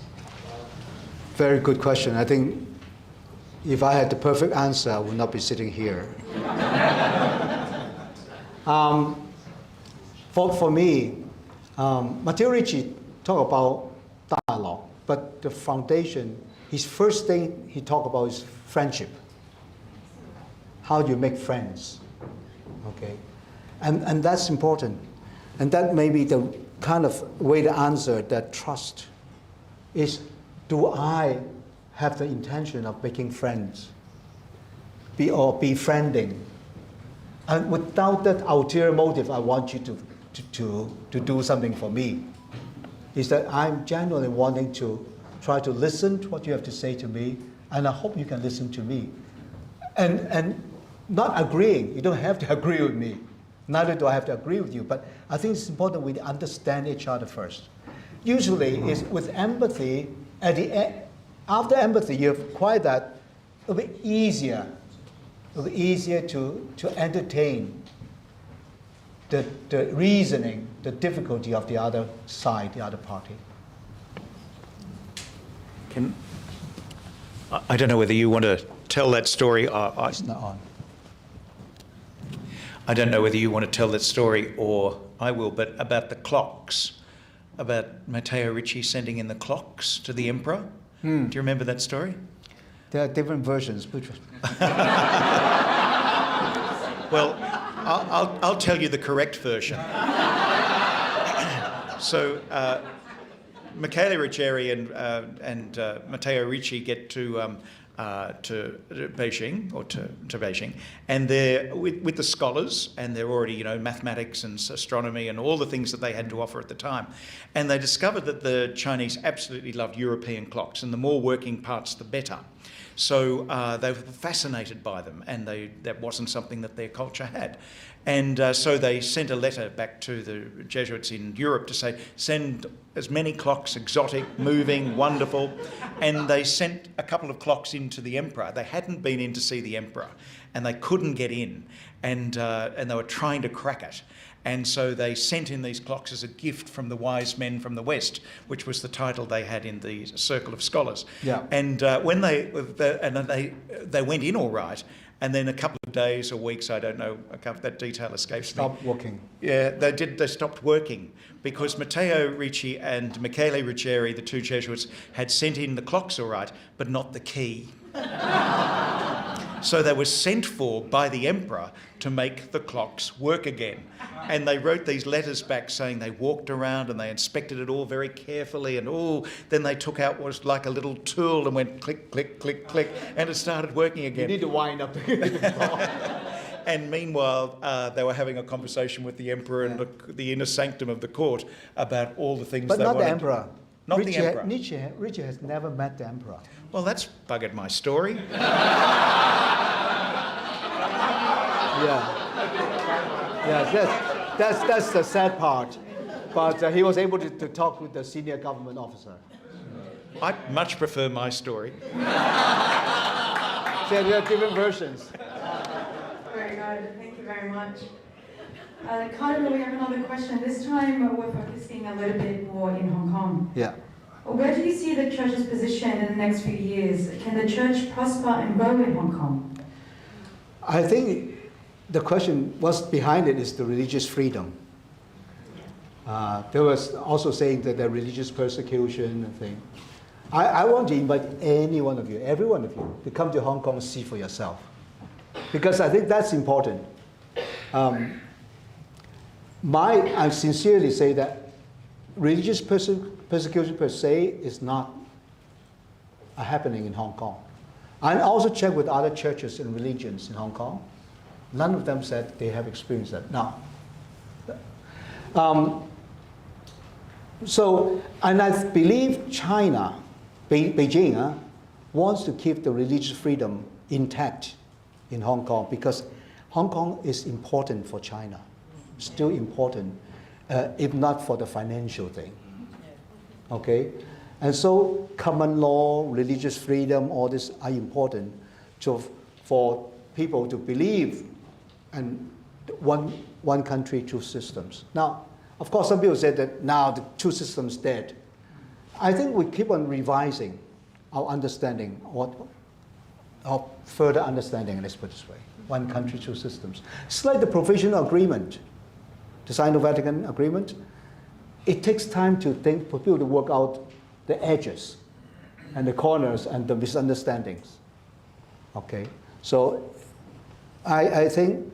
C: Very good question. I think if I had the perfect answer, I would not be sitting here. For me, Matteo Ricci talk about dialogue, but the foundation, his first thing he talked about is friendship. How do you make friends? Okay, and that's important, and that may be the kind of way to answer that trust is. Do I have the intention of making friends, befriending, and without that ulterior motive, I want you to do something for me, is that I'm genuinely wanting to try to listen to what you have to say to me, and I hope you can listen to me. And not agreeing, you don't have to agree with me, neither do I have to agree with you, but I think it's important we understand each other first. Usually, it's with empathy, at the end, after empathy, you acquire that, it'll be easier to entertain the reasoning, the difficulty of the other side, the other party.
B: I don't know whether you want to tell that story.
C: It's not on.
B: I don't know whether you want to tell that story or I will, but about the clocks, about Matteo Ricci sending in the clocks to the emperor. Do you remember that story?
C: There are different versions.
B: Well, I'll tell you the correct version. So, Michele Ruggieri and Matteo Ricci get to Beijing, or to Beijing, and they're with the scholars, and they're already, mathematics and astronomy and all the things that they had to offer at the time. And they discovered that the Chinese absolutely loved European clocks, and the more working parts, the better. So they were fascinated by them, and that wasn't something that their culture had. And so they sent a letter back to the Jesuits in Europe to say, send as many clocks, exotic, moving, wonderful. And they sent a couple of clocks into the emperor. They hadn't been in to see the emperor, and they couldn't get in, and they were trying to crack it. And so they sent in these clocks as a gift from the wise men from the West, which was the title they had in the circle of scholars.
C: Yeah.
B: And when they went in all right, and then a couple of days or weeks, I don't know, that detail escapes me.
C: Stop working.
B: Yeah, they stopped working because Matteo Ricci and Michele Ruggieri, the two Jesuits, had sent in the clocks all right, but not the key. So they were sent for by the emperor to make the clocks work again. And they wrote these letters back saying they walked around and they inspected it all very carefully, and then they took out what was like a little tool and went click, click, click, click, and it started working again.
C: You need to wind up the clock.
B: And meanwhile, they were having a conversation with the emperor and the inner sanctum of the court about all the things
C: But
B: they
C: not
B: wanted.
C: the emperor.
B: Not
C: Ricci,
B: the emperor.
C: Ricci has never met the emperor.
B: Well, that's buggered my story.
C: Yeah, that's the sad part. But he was able to talk with the senior government officer.
B: I much prefer my story.
C: So there are different versions.
A: Very good. Thank you very much. Cardinal, we have another question. This time we're focusing a little bit more in Hong Kong.
C: Yeah.
A: Where do you see the Church's position in the next few years? Can the Church prosper and grow in Hong Kong?
C: I think the question, what's behind it is the religious freedom. There was also saying that the religious persecution thing. I want to invite any one of you, every one of you, to come to Hong Kong and see for yourself. Because I think that's important. I sincerely say that religious persecution per se is not happening in Hong Kong. I also checked with other churches and religions in Hong Kong. None of them said they have experienced that. No. And I believe China, Beijing, wants to keep the religious freedom intact in Hong Kong because Hong Kong is important for China, still important, if not for the financial thing. Okay? And so common law, religious freedom, all this are important for people to believe in one country, two systems. Now, of course, some people say that now the two systems dead. I think we keep on revising our understanding, our further understanding, let's put it this way, one country, two systems. It's like the provisional agreement, the Sino-Vatican agreement. It takes time to think, for people to work out the edges and the corners and the misunderstandings. Okay, so I think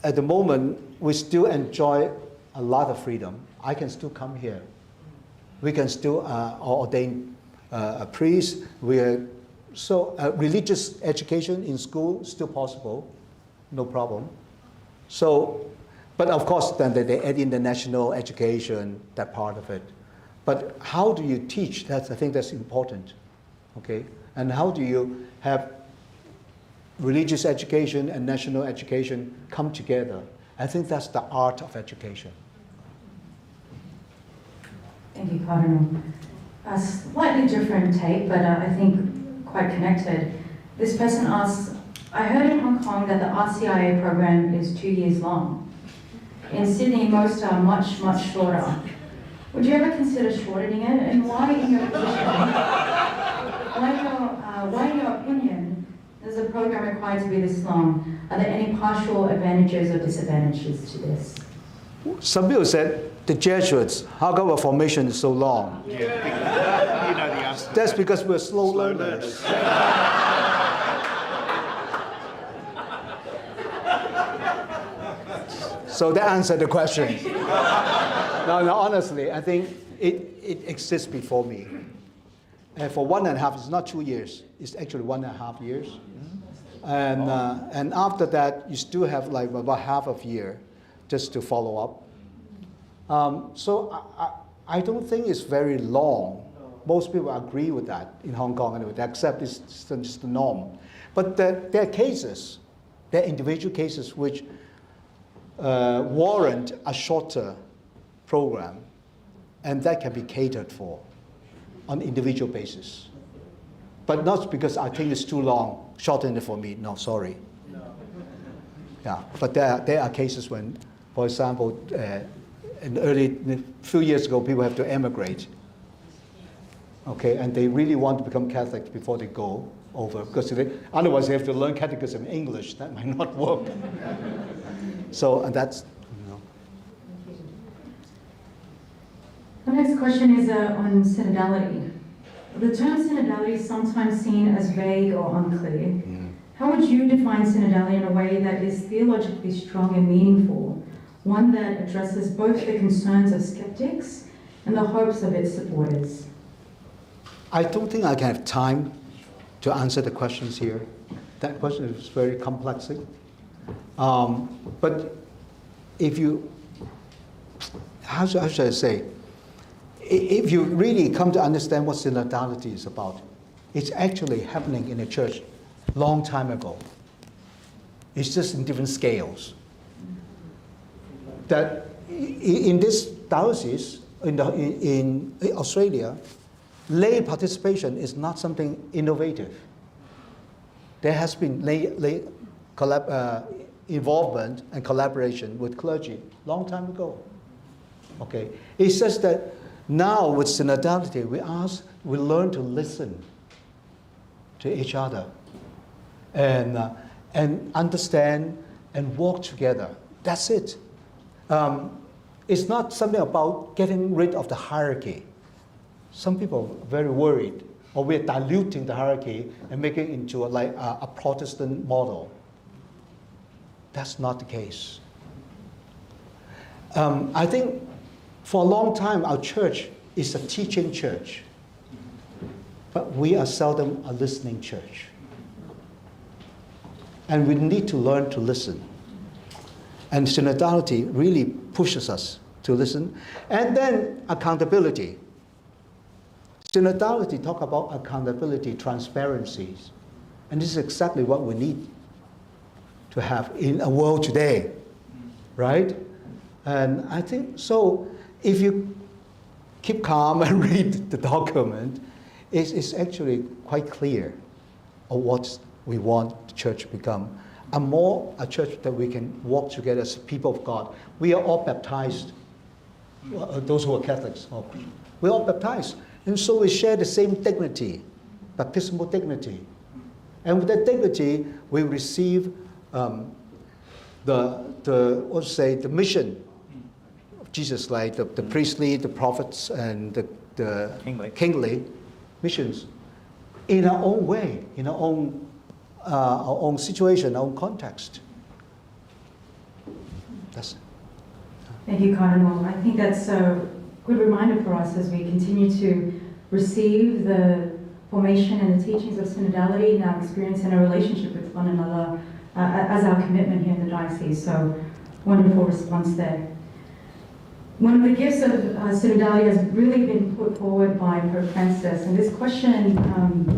C: at the moment we still enjoy a lot of freedom. I can still come here. We can still ordain a priest. Religious education in school still possible, no problem. So, but of course then they add in the national education, that part of it. But how do you teach? I think that's important, okay? And how do you have religious education and national education come together? I think that's the art of education.
A: Thank you, Cardinal. A slightly different take, but I think quite connected. This person asks, I heard in Hong Kong that the RCIA program is 2 years long. In Sydney, most are much, much shorter. Would you ever consider shortening it? And why, in your position, why, in your opinion, is a program required to be this long? Are there any partial advantages or disadvantages to this?
C: Some people said, the Jesuits, how come our formation is so long?
B: Yeah. You know the answer.
C: That's because we're slow learners. So that answered the question. No, honestly, I think it exists before me. And for 1.5, it's not 2 years, it's actually 1.5 years. And after that, you still have like about half a year just to follow up. So I don't think it's very long. Most people agree with that in Hong Kong anyway. They accept it's just the norm. But there are cases, there are individual cases which warrant a shorter program, and that can be catered for on individual basis. But not because I think it's too long, shorten it for me. No, sorry. No. Yeah, but there are cases when, for example, a few years ago, people have to emigrate. Okay, and they really want to become Catholics before they go over, because otherwise they have to learn catechism in English. That might not work. So, and that's, you know.
A: The next question is on synodality. The term synodality is sometimes seen as vague or unclear. How would you define synodality in a way that is theologically strong and meaningful, one that addresses both the concerns of skeptics and the hopes of its supporters?
C: I don't think I can have time to answer the questions here. That question is very complex. But if you, how should I say, if you really come to understand what synodality is about, it's actually happening in the church long time ago. It's just in different scales. That in this diocese, in Australia, lay participation is not something innovative. There has been lay involvement and collaboration with clergy long time ago. Okay, it's just that now with synodality, we learn to listen to each other and understand and walk together. That's it. It's not something about getting rid of the hierarchy. Some people are very worried, or we're diluting the hierarchy and making it into a Protestant model. That's not the case. I think for a long time our church is a teaching church, but we are seldom a listening church. And we need to learn to listen. And synodality really pushes us to listen. And then accountability. Synodality talk about accountability, transparencies. And this is exactly what we need to have in a world today, right? And I think, so if you keep calm and read the document, it's actually quite clear of what we want the church to become. A church that we can walk together as people of God. We are all baptized, those who are Catholics. We're all baptized. And so we share the same dignity, baptismal dignity. And with that dignity, we receive the mission of Jesus, like the priestly, the prophets, and the kingly missions in our own way, in our own situation, our own context. That's it.
A: Thank you, Cardinal. I think that's a good reminder for us as we continue to receive the formation and the teachings of synodality and our experience and our relationship with one another as our commitment here in the diocese. So, wonderful response there. One of the gifts of synodality has really been put forward by Pope Francis, and this question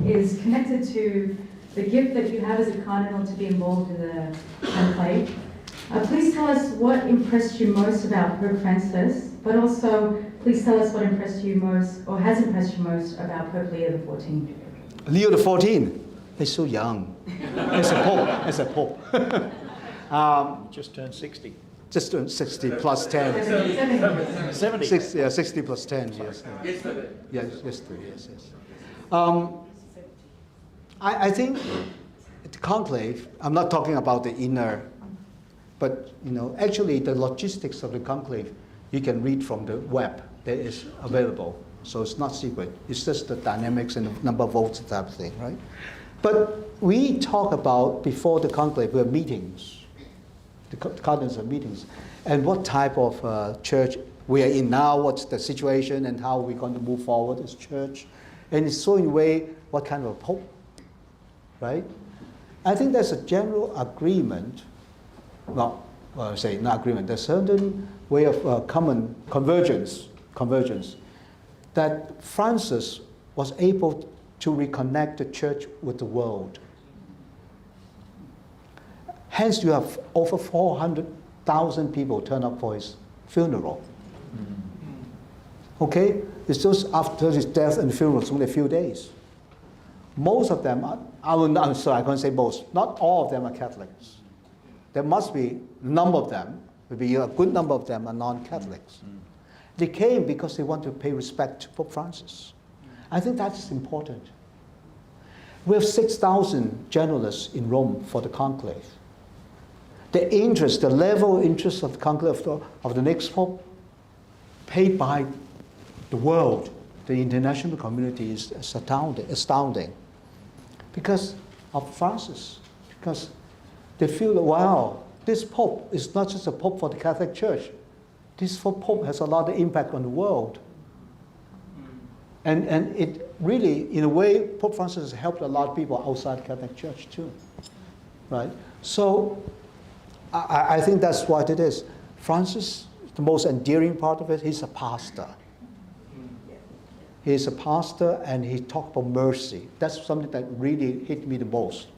A: is connected to the gift that you have as a cardinal to be involved in the conclave. Please tell us what impressed you most about Pope Francis, but also please tell us what impressed you most, or has impressed you most, about Pope Leo XIV.
C: Leo XIV, he's so young. As a pope.
B: Just turned 60.
C: Just 60 plus 10.
B: 70.
C: 60 plus 10, yes.
D: Yesterday.
C: Yes, yesterday, yes. I think the conclave, I'm not talking about the inner, but actually the logistics of the conclave, you can read from the web that is available. So it's not secret. It's just the dynamics and the number of votes type of thing, right? But we talk about, before the conclave, we have meetings. The cardinals have meetings. And what type of church we are in now, what's the situation, and how we're going to move forward as church. And it's so in a way, what kind of a pope, right? I think there's a general agreement, not agreement, there's a certain way of common convergence, that Francis was able to reconnect the church with the world. Hence, you have over 400,000 people turn up for his funeral. Okay? It's just after his death and funeral, it's only a few days. Most of them I'm sorry, I can't say most. Not all of them are Catholics. There must be a number of them, maybe a good number of them are non-Catholics. They came because they want to pay respect to Pope Francis. I think that's important. We have 6,000 journalists in Rome for the conclave. The interest, the level of interest of the conclave of the next Pope, paid by the world, the international community, is astounding. Because of Francis. Because they feel that, wow, this Pope is not just a Pope for the Catholic Church. This Pope has a lot of impact on the world. And it really, in a way, Pope Francis has helped a lot of people outside the Catholic Church too. Right? So I think that's what it is. Francis, the most endearing part of it, he's a pastor. He's a pastor and he talked about mercy. That's something that really hit me the most.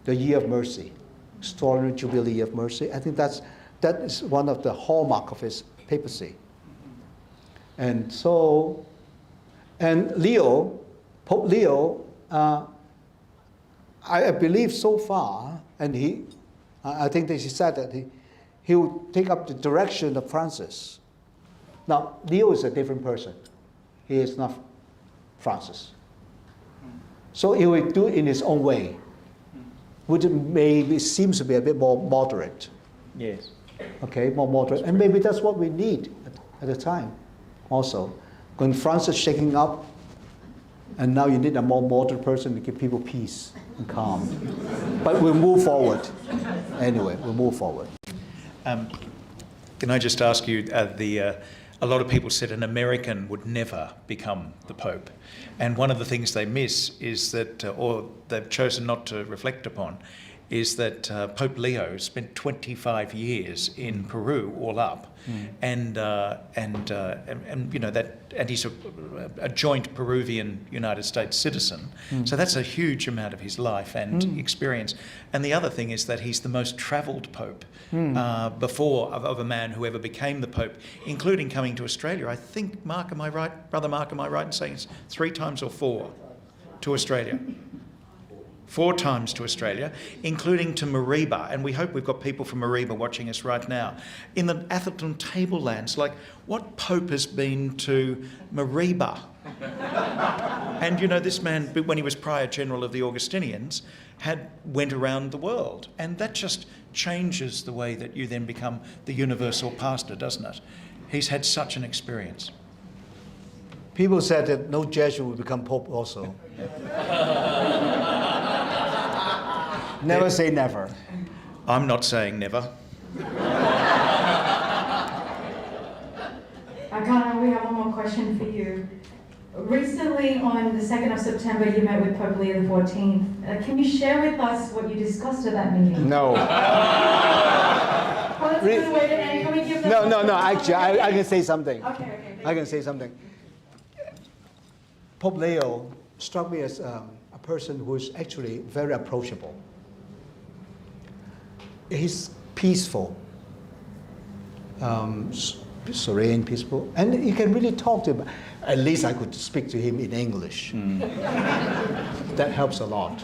C: The year of mercy, extraordinary jubilee of mercy. I think that is one of the hallmark of his papacy. And so, Pope Leo, I believe so far, and I think that he said that he will take up the direction of Francis. Now, Leo is a different person. He is not Francis. So he will do it in his own way, which maybe seems to be a bit more moderate.
B: Yes.
C: Okay, more moderate. And maybe that's what we need at the time also. When Francis shaking up, and now you need a more moderate person to give people peace and calm. But we'll move forward. Anyway, we'll move forward.
B: Can I just ask you, a lot of people said an American would never become the Pope. And one of the things they miss is that, or they've chosen not to reflect upon, is that Pope Leo spent 25 years in Peru all up. And he's a joint Peruvian United States citizen. So that's a huge amount of his life and experience. And the other thing is that he's the most travelled Pope of a man who ever became the Pope, including coming to Australia. I think, Mark, am I right? Brother Mark, am I right in saying it's 3 times or 4 to Australia? 4 times to Australia, including to Mariba, and we hope we've got people from Mariba watching us right now. In the Atherton tablelands, like, what Pope has been to Mariba? And this man, when he was Prior General of the Augustinians, went around the world, and that just changes the way that you then become the universal pastor, doesn't it? He's had such an experience.
C: People said that no Jesuit will become Pope also. Never say never.
B: I'm not saying never.
E: Cardinal, we have one more question for you. Recently, on the 2nd of September, you met with Pope Leo XIV. Can you share with us what you discussed at that meeting?
C: No.
E: Well, that's a good way to end. Can we give them
C: No. Actually, I can say something.
E: Okay.
C: I can say something. Pope Leo struck me as a person who is actually very approachable. He's peaceful, serene, peaceful, and you can really talk to him. At least I could speak to him in English. That helps a lot.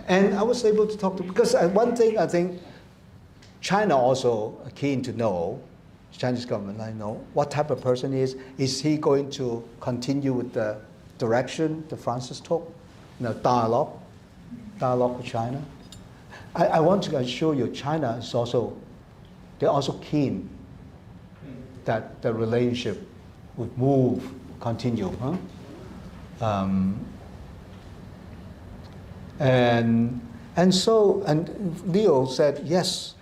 C: And I was able to talk to him, because one thing I think China also keen to know, Chinese government, I know, what type of person he is. Is he going to continue with the direction that Francis took, dialogue with China? I want to assure you, China is also, they're also keen that the relationship would continue. And Leo said yes,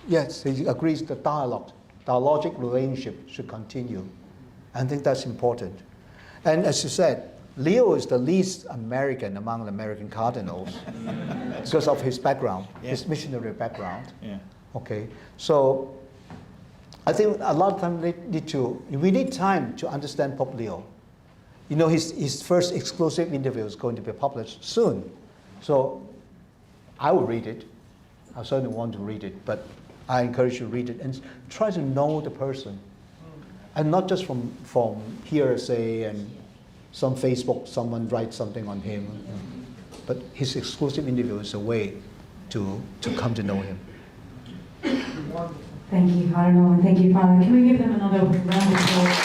C: he agrees the dialogic relationship should continue. I think that's important. And as you said, Leo is the least American among the American cardinals because of his background, his missionary background.
B: Yeah.
C: Okay, so I think a lot of time we need time to understand Pope Leo. His first exclusive interview is going to be published soon. So I will read it. I certainly want to read it, but I encourage you to read it and try to know the person. And not just from hearsay and some Facebook, someone writes something on him. But his exclusive interview is a way to come to know him.
E: Thank you, Cardinal, and thank you, Father. Can we give them another round of applause?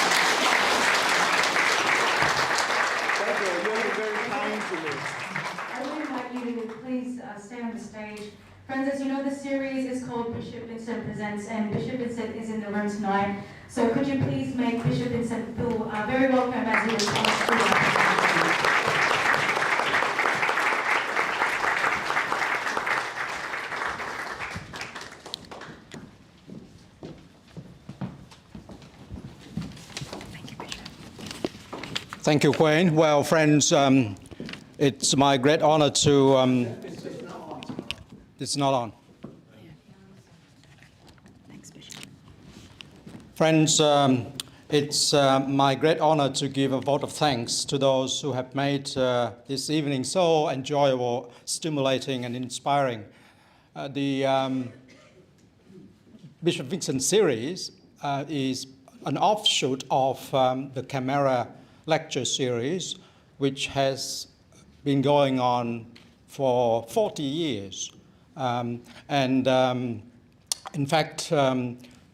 B: Thank you. You're very kind to me.
E: I would invite you to please stay on the stage. Friends, as you know, the series is called Bishop Vincent Presents, and Bishop Vincent is in the room tonight. So could you please make Bishop Vincent feel very welcome as he responds to us.
F: Thank you, Wayne. Well, friends, it's my great honor to... It's not on.
A: Thanks, Bishop.
F: Friends, it's my great honor to give a vote of thanks to those who have made this evening so enjoyable, stimulating, and inspiring. The Bishop Vincent series is an offshoot of the Camera lecture series, which has been going on for 40 years. In fact,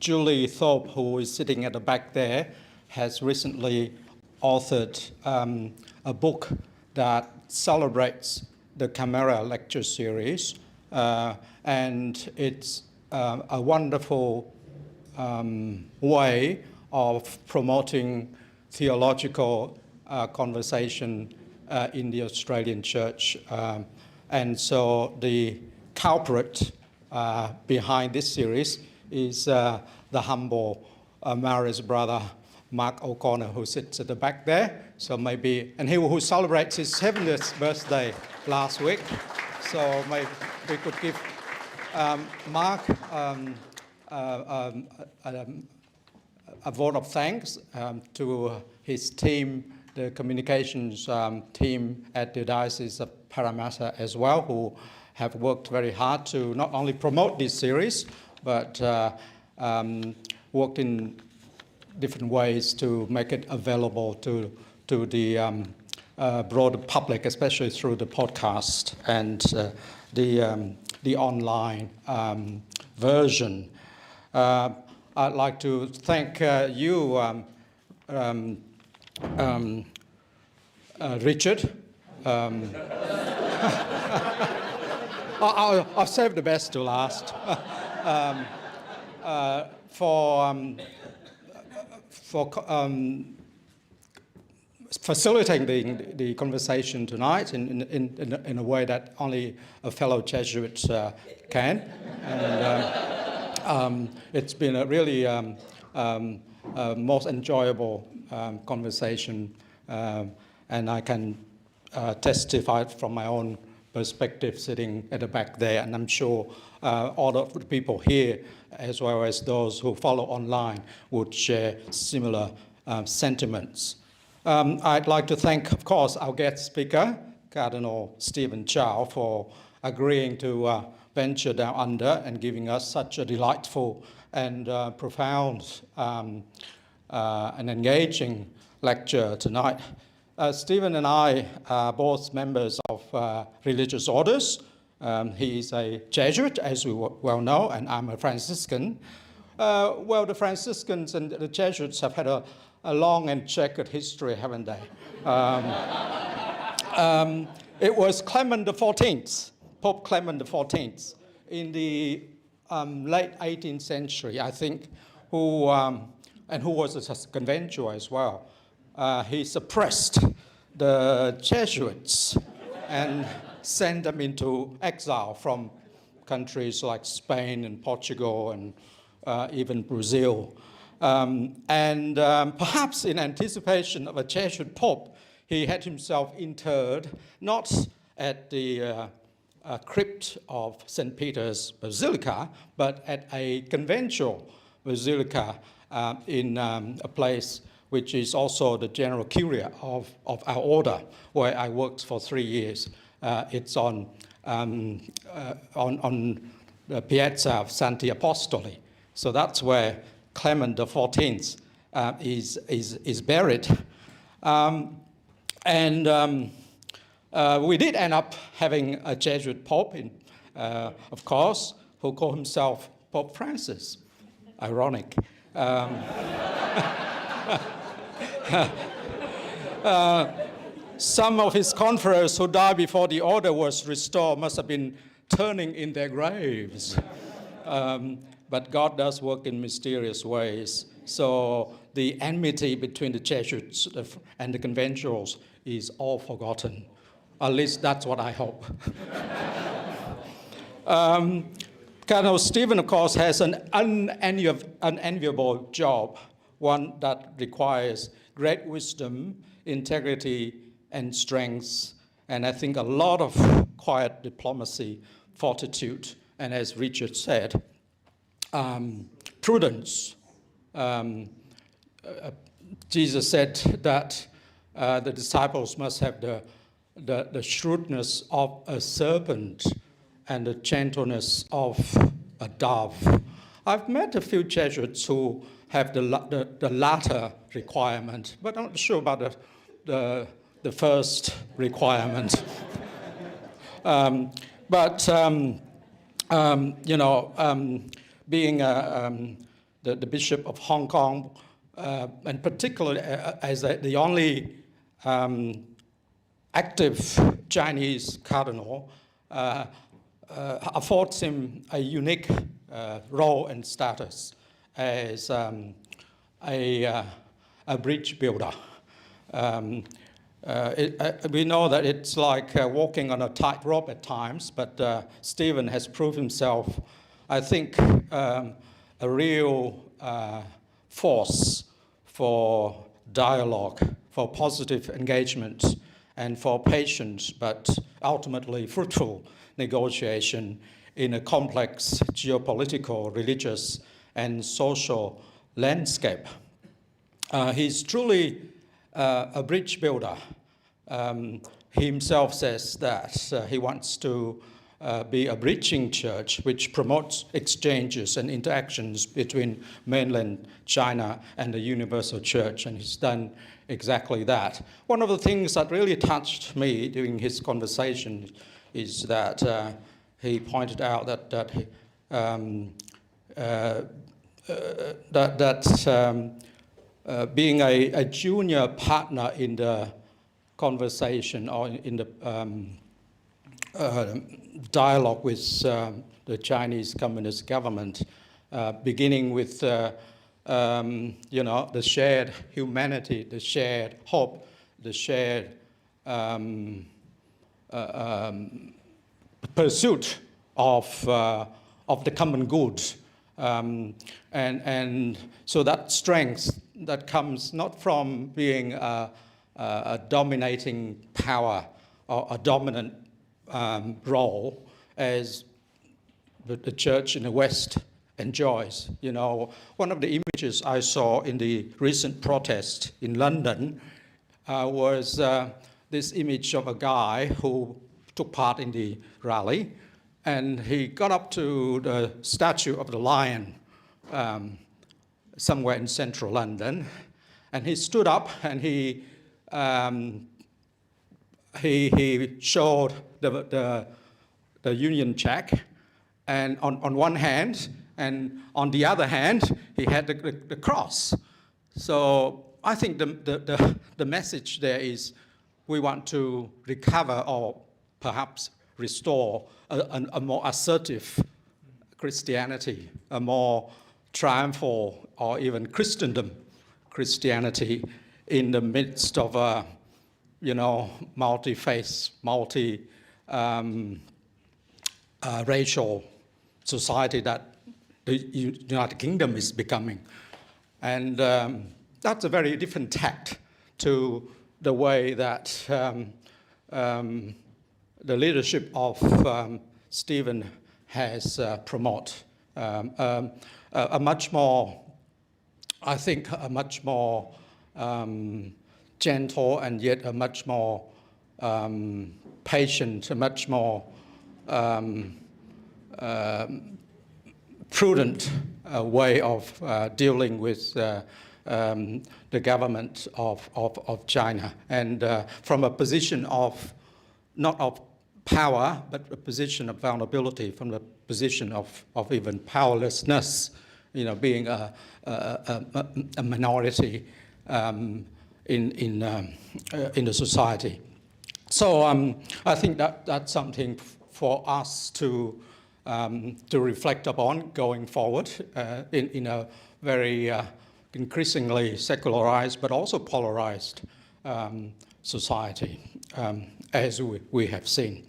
F: Julie Thorpe, who is sitting at the back there, has recently authored a book that celebrates the Camera lecture series, and it's a wonderful way of promoting theological conversation in the Australian Church. And so the culprit behind this series is the humble Mary's brother, Mark O'Connor, who sits at the back there. So maybe, and he who celebrates his 70th birthday last week. So maybe we could give Mark a vote of thanks to his team, the communications team at the Diocese of Parramatta as well, who have worked very hard to not only promote this series, but worked in different ways to make it available to the broader public, especially through the podcast and the online version. I'd like to thank you, Richard. I'll save the best to last. For facilitating the conversation tonight in a way that only a fellow Jesuit can. And it's been a really most enjoyable conversation, and I can testify from my own perspective sitting at the back there, and I'm sure all of the people here, as well as those who follow online, would share similar sentiments. I'd like to thank, of course, our guest speaker, Cardinal Stephen Chow, for agreeing to venture down under and giving us such a delightful and profound and engaging lecture tonight. Stephen and I are both members of religious orders, He's a Jesuit, as we well know, and I'm a Franciscan. Well, the Franciscans and the Jesuits have had a long and checkered history, haven't they? It was Clement XIV, Pope Clement XIV, in the late 18th century, I think, who was a conventual as well. He suppressed the Jesuits and sent them into exile from countries like Spain and Portugal and even Brazil. Perhaps in anticipation of a Jesuit pope, he had himself interred not at the crypt of St. Peter's Basilica, but at a conventual basilica in a place which is also the general curia of our order, where I worked for 3 years. It's on the Piazza of Santi Apostoli. So that's where Clement XIV is buried. We did end up having a Jesuit pope, of course, who called himself Pope Francis. Ironic. Some of his confreres who died before the order was restored must have been turning in their graves. But God does work in mysterious ways. So the enmity between the Jesuits and the conventuals is all forgotten. At least that's what I hope. Cardinal Stephen, of course, has an unenviable job, one that requires great wisdom, integrity, and strength, and I think a lot of quiet diplomacy, fortitude, and as Richard said, prudence. Jesus said that the disciples must have the shrewdness of a serpent and the gentleness of a dove. I've met a few Jesuits who have the latter requirement, but I'm not sure about the first requirement. Being the Bishop of Hong Kong, and particularly as the only active Chinese cardinal, affords him a unique role and status as a bridge builder. We know that it's like walking on a tightrope at times, but Stephen has proved himself, I think, a real force for dialogue, for positive engagement, and for patient but ultimately fruitful negotiation in a complex geopolitical, religious, and social landscape. He's truly a bridge builder. He himself says that he wants to be a bridging church which promotes exchanges and interactions between mainland China and the universal church, and he's done exactly that. One of the things that really touched me during his conversation is that he pointed out that being a junior partner in the conversation or in the dialogue with the Chinese Communist government, beginning with the shared humanity, the shared hope, the shared pursuit of the common good, and so that strength that comes not from being a dominating power or a dominant role as the church in the West enjoys. You know, one of the images I saw in the recent protest in London was this image of a guy who took part in the rally, and he got up to the statue of the lion somewhere in central London, and he stood up and he showed the the Union Jack, and on one hand, and on the other hand, he had the cross. So I think the message there is we want to recover or perhaps restore a more assertive Christianity, a more triumphal or even Christendom Christianity in the midst of a, multi-faith, racial society that the United Kingdom is becoming. And that's a very different tact to the way that the leadership of Stephen has promoted a much more, I think, a much more gentle and yet a much more patient, a much more prudent way of dealing with the government of China, and from a position of not of power, but a position of vulnerability, from the position of even powerlessness, being a minority in the society. So I think that's something for us to reflect upon going forward in a very increasingly secularized but also polarized society, as we have seen.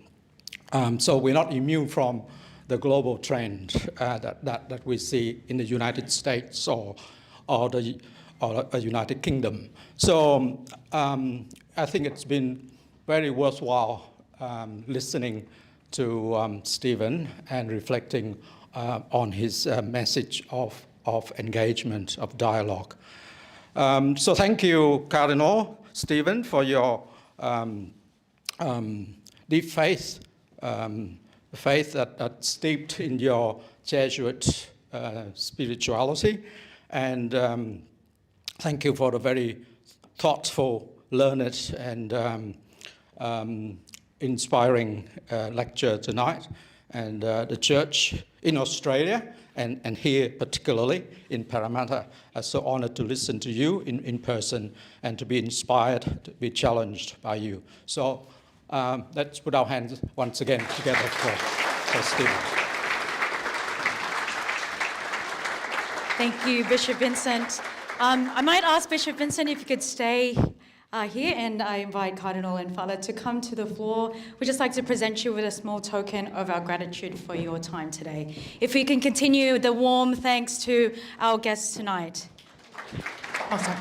F: So we're not immune from the global trend that we see in the United States or the United Kingdom. So I think it's been very worthwhile listening to Stephen and reflecting on his message of engagement, of dialogue. So thank you, Cardinal Stephen, for your deep faith, faith that's steeped in your Jesuit spirituality. And thank you for the very thoughtful, learned, and inspiring lecture tonight. And the Church in Australia and here particularly in Parramatta are so honored to listen to you in person and to be inspired, to be challenged by you. So let's put our hands once again together for Stephen.
A: Thank you, Bishop Vincent. I might ask Bishop Vincent if you could stay here, and I invite Cardinal and Father to come to the floor. We'd just like to present you with a small token of our gratitude for your time today. If we can continue the warm thanks to our guests tonight. Awesome.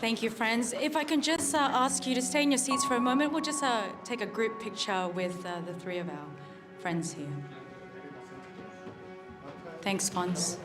A: Thank you, friends. If I can just ask you to stay in your seats for a moment, we'll just take a group picture with the three of our friends here. Thanks, Fons.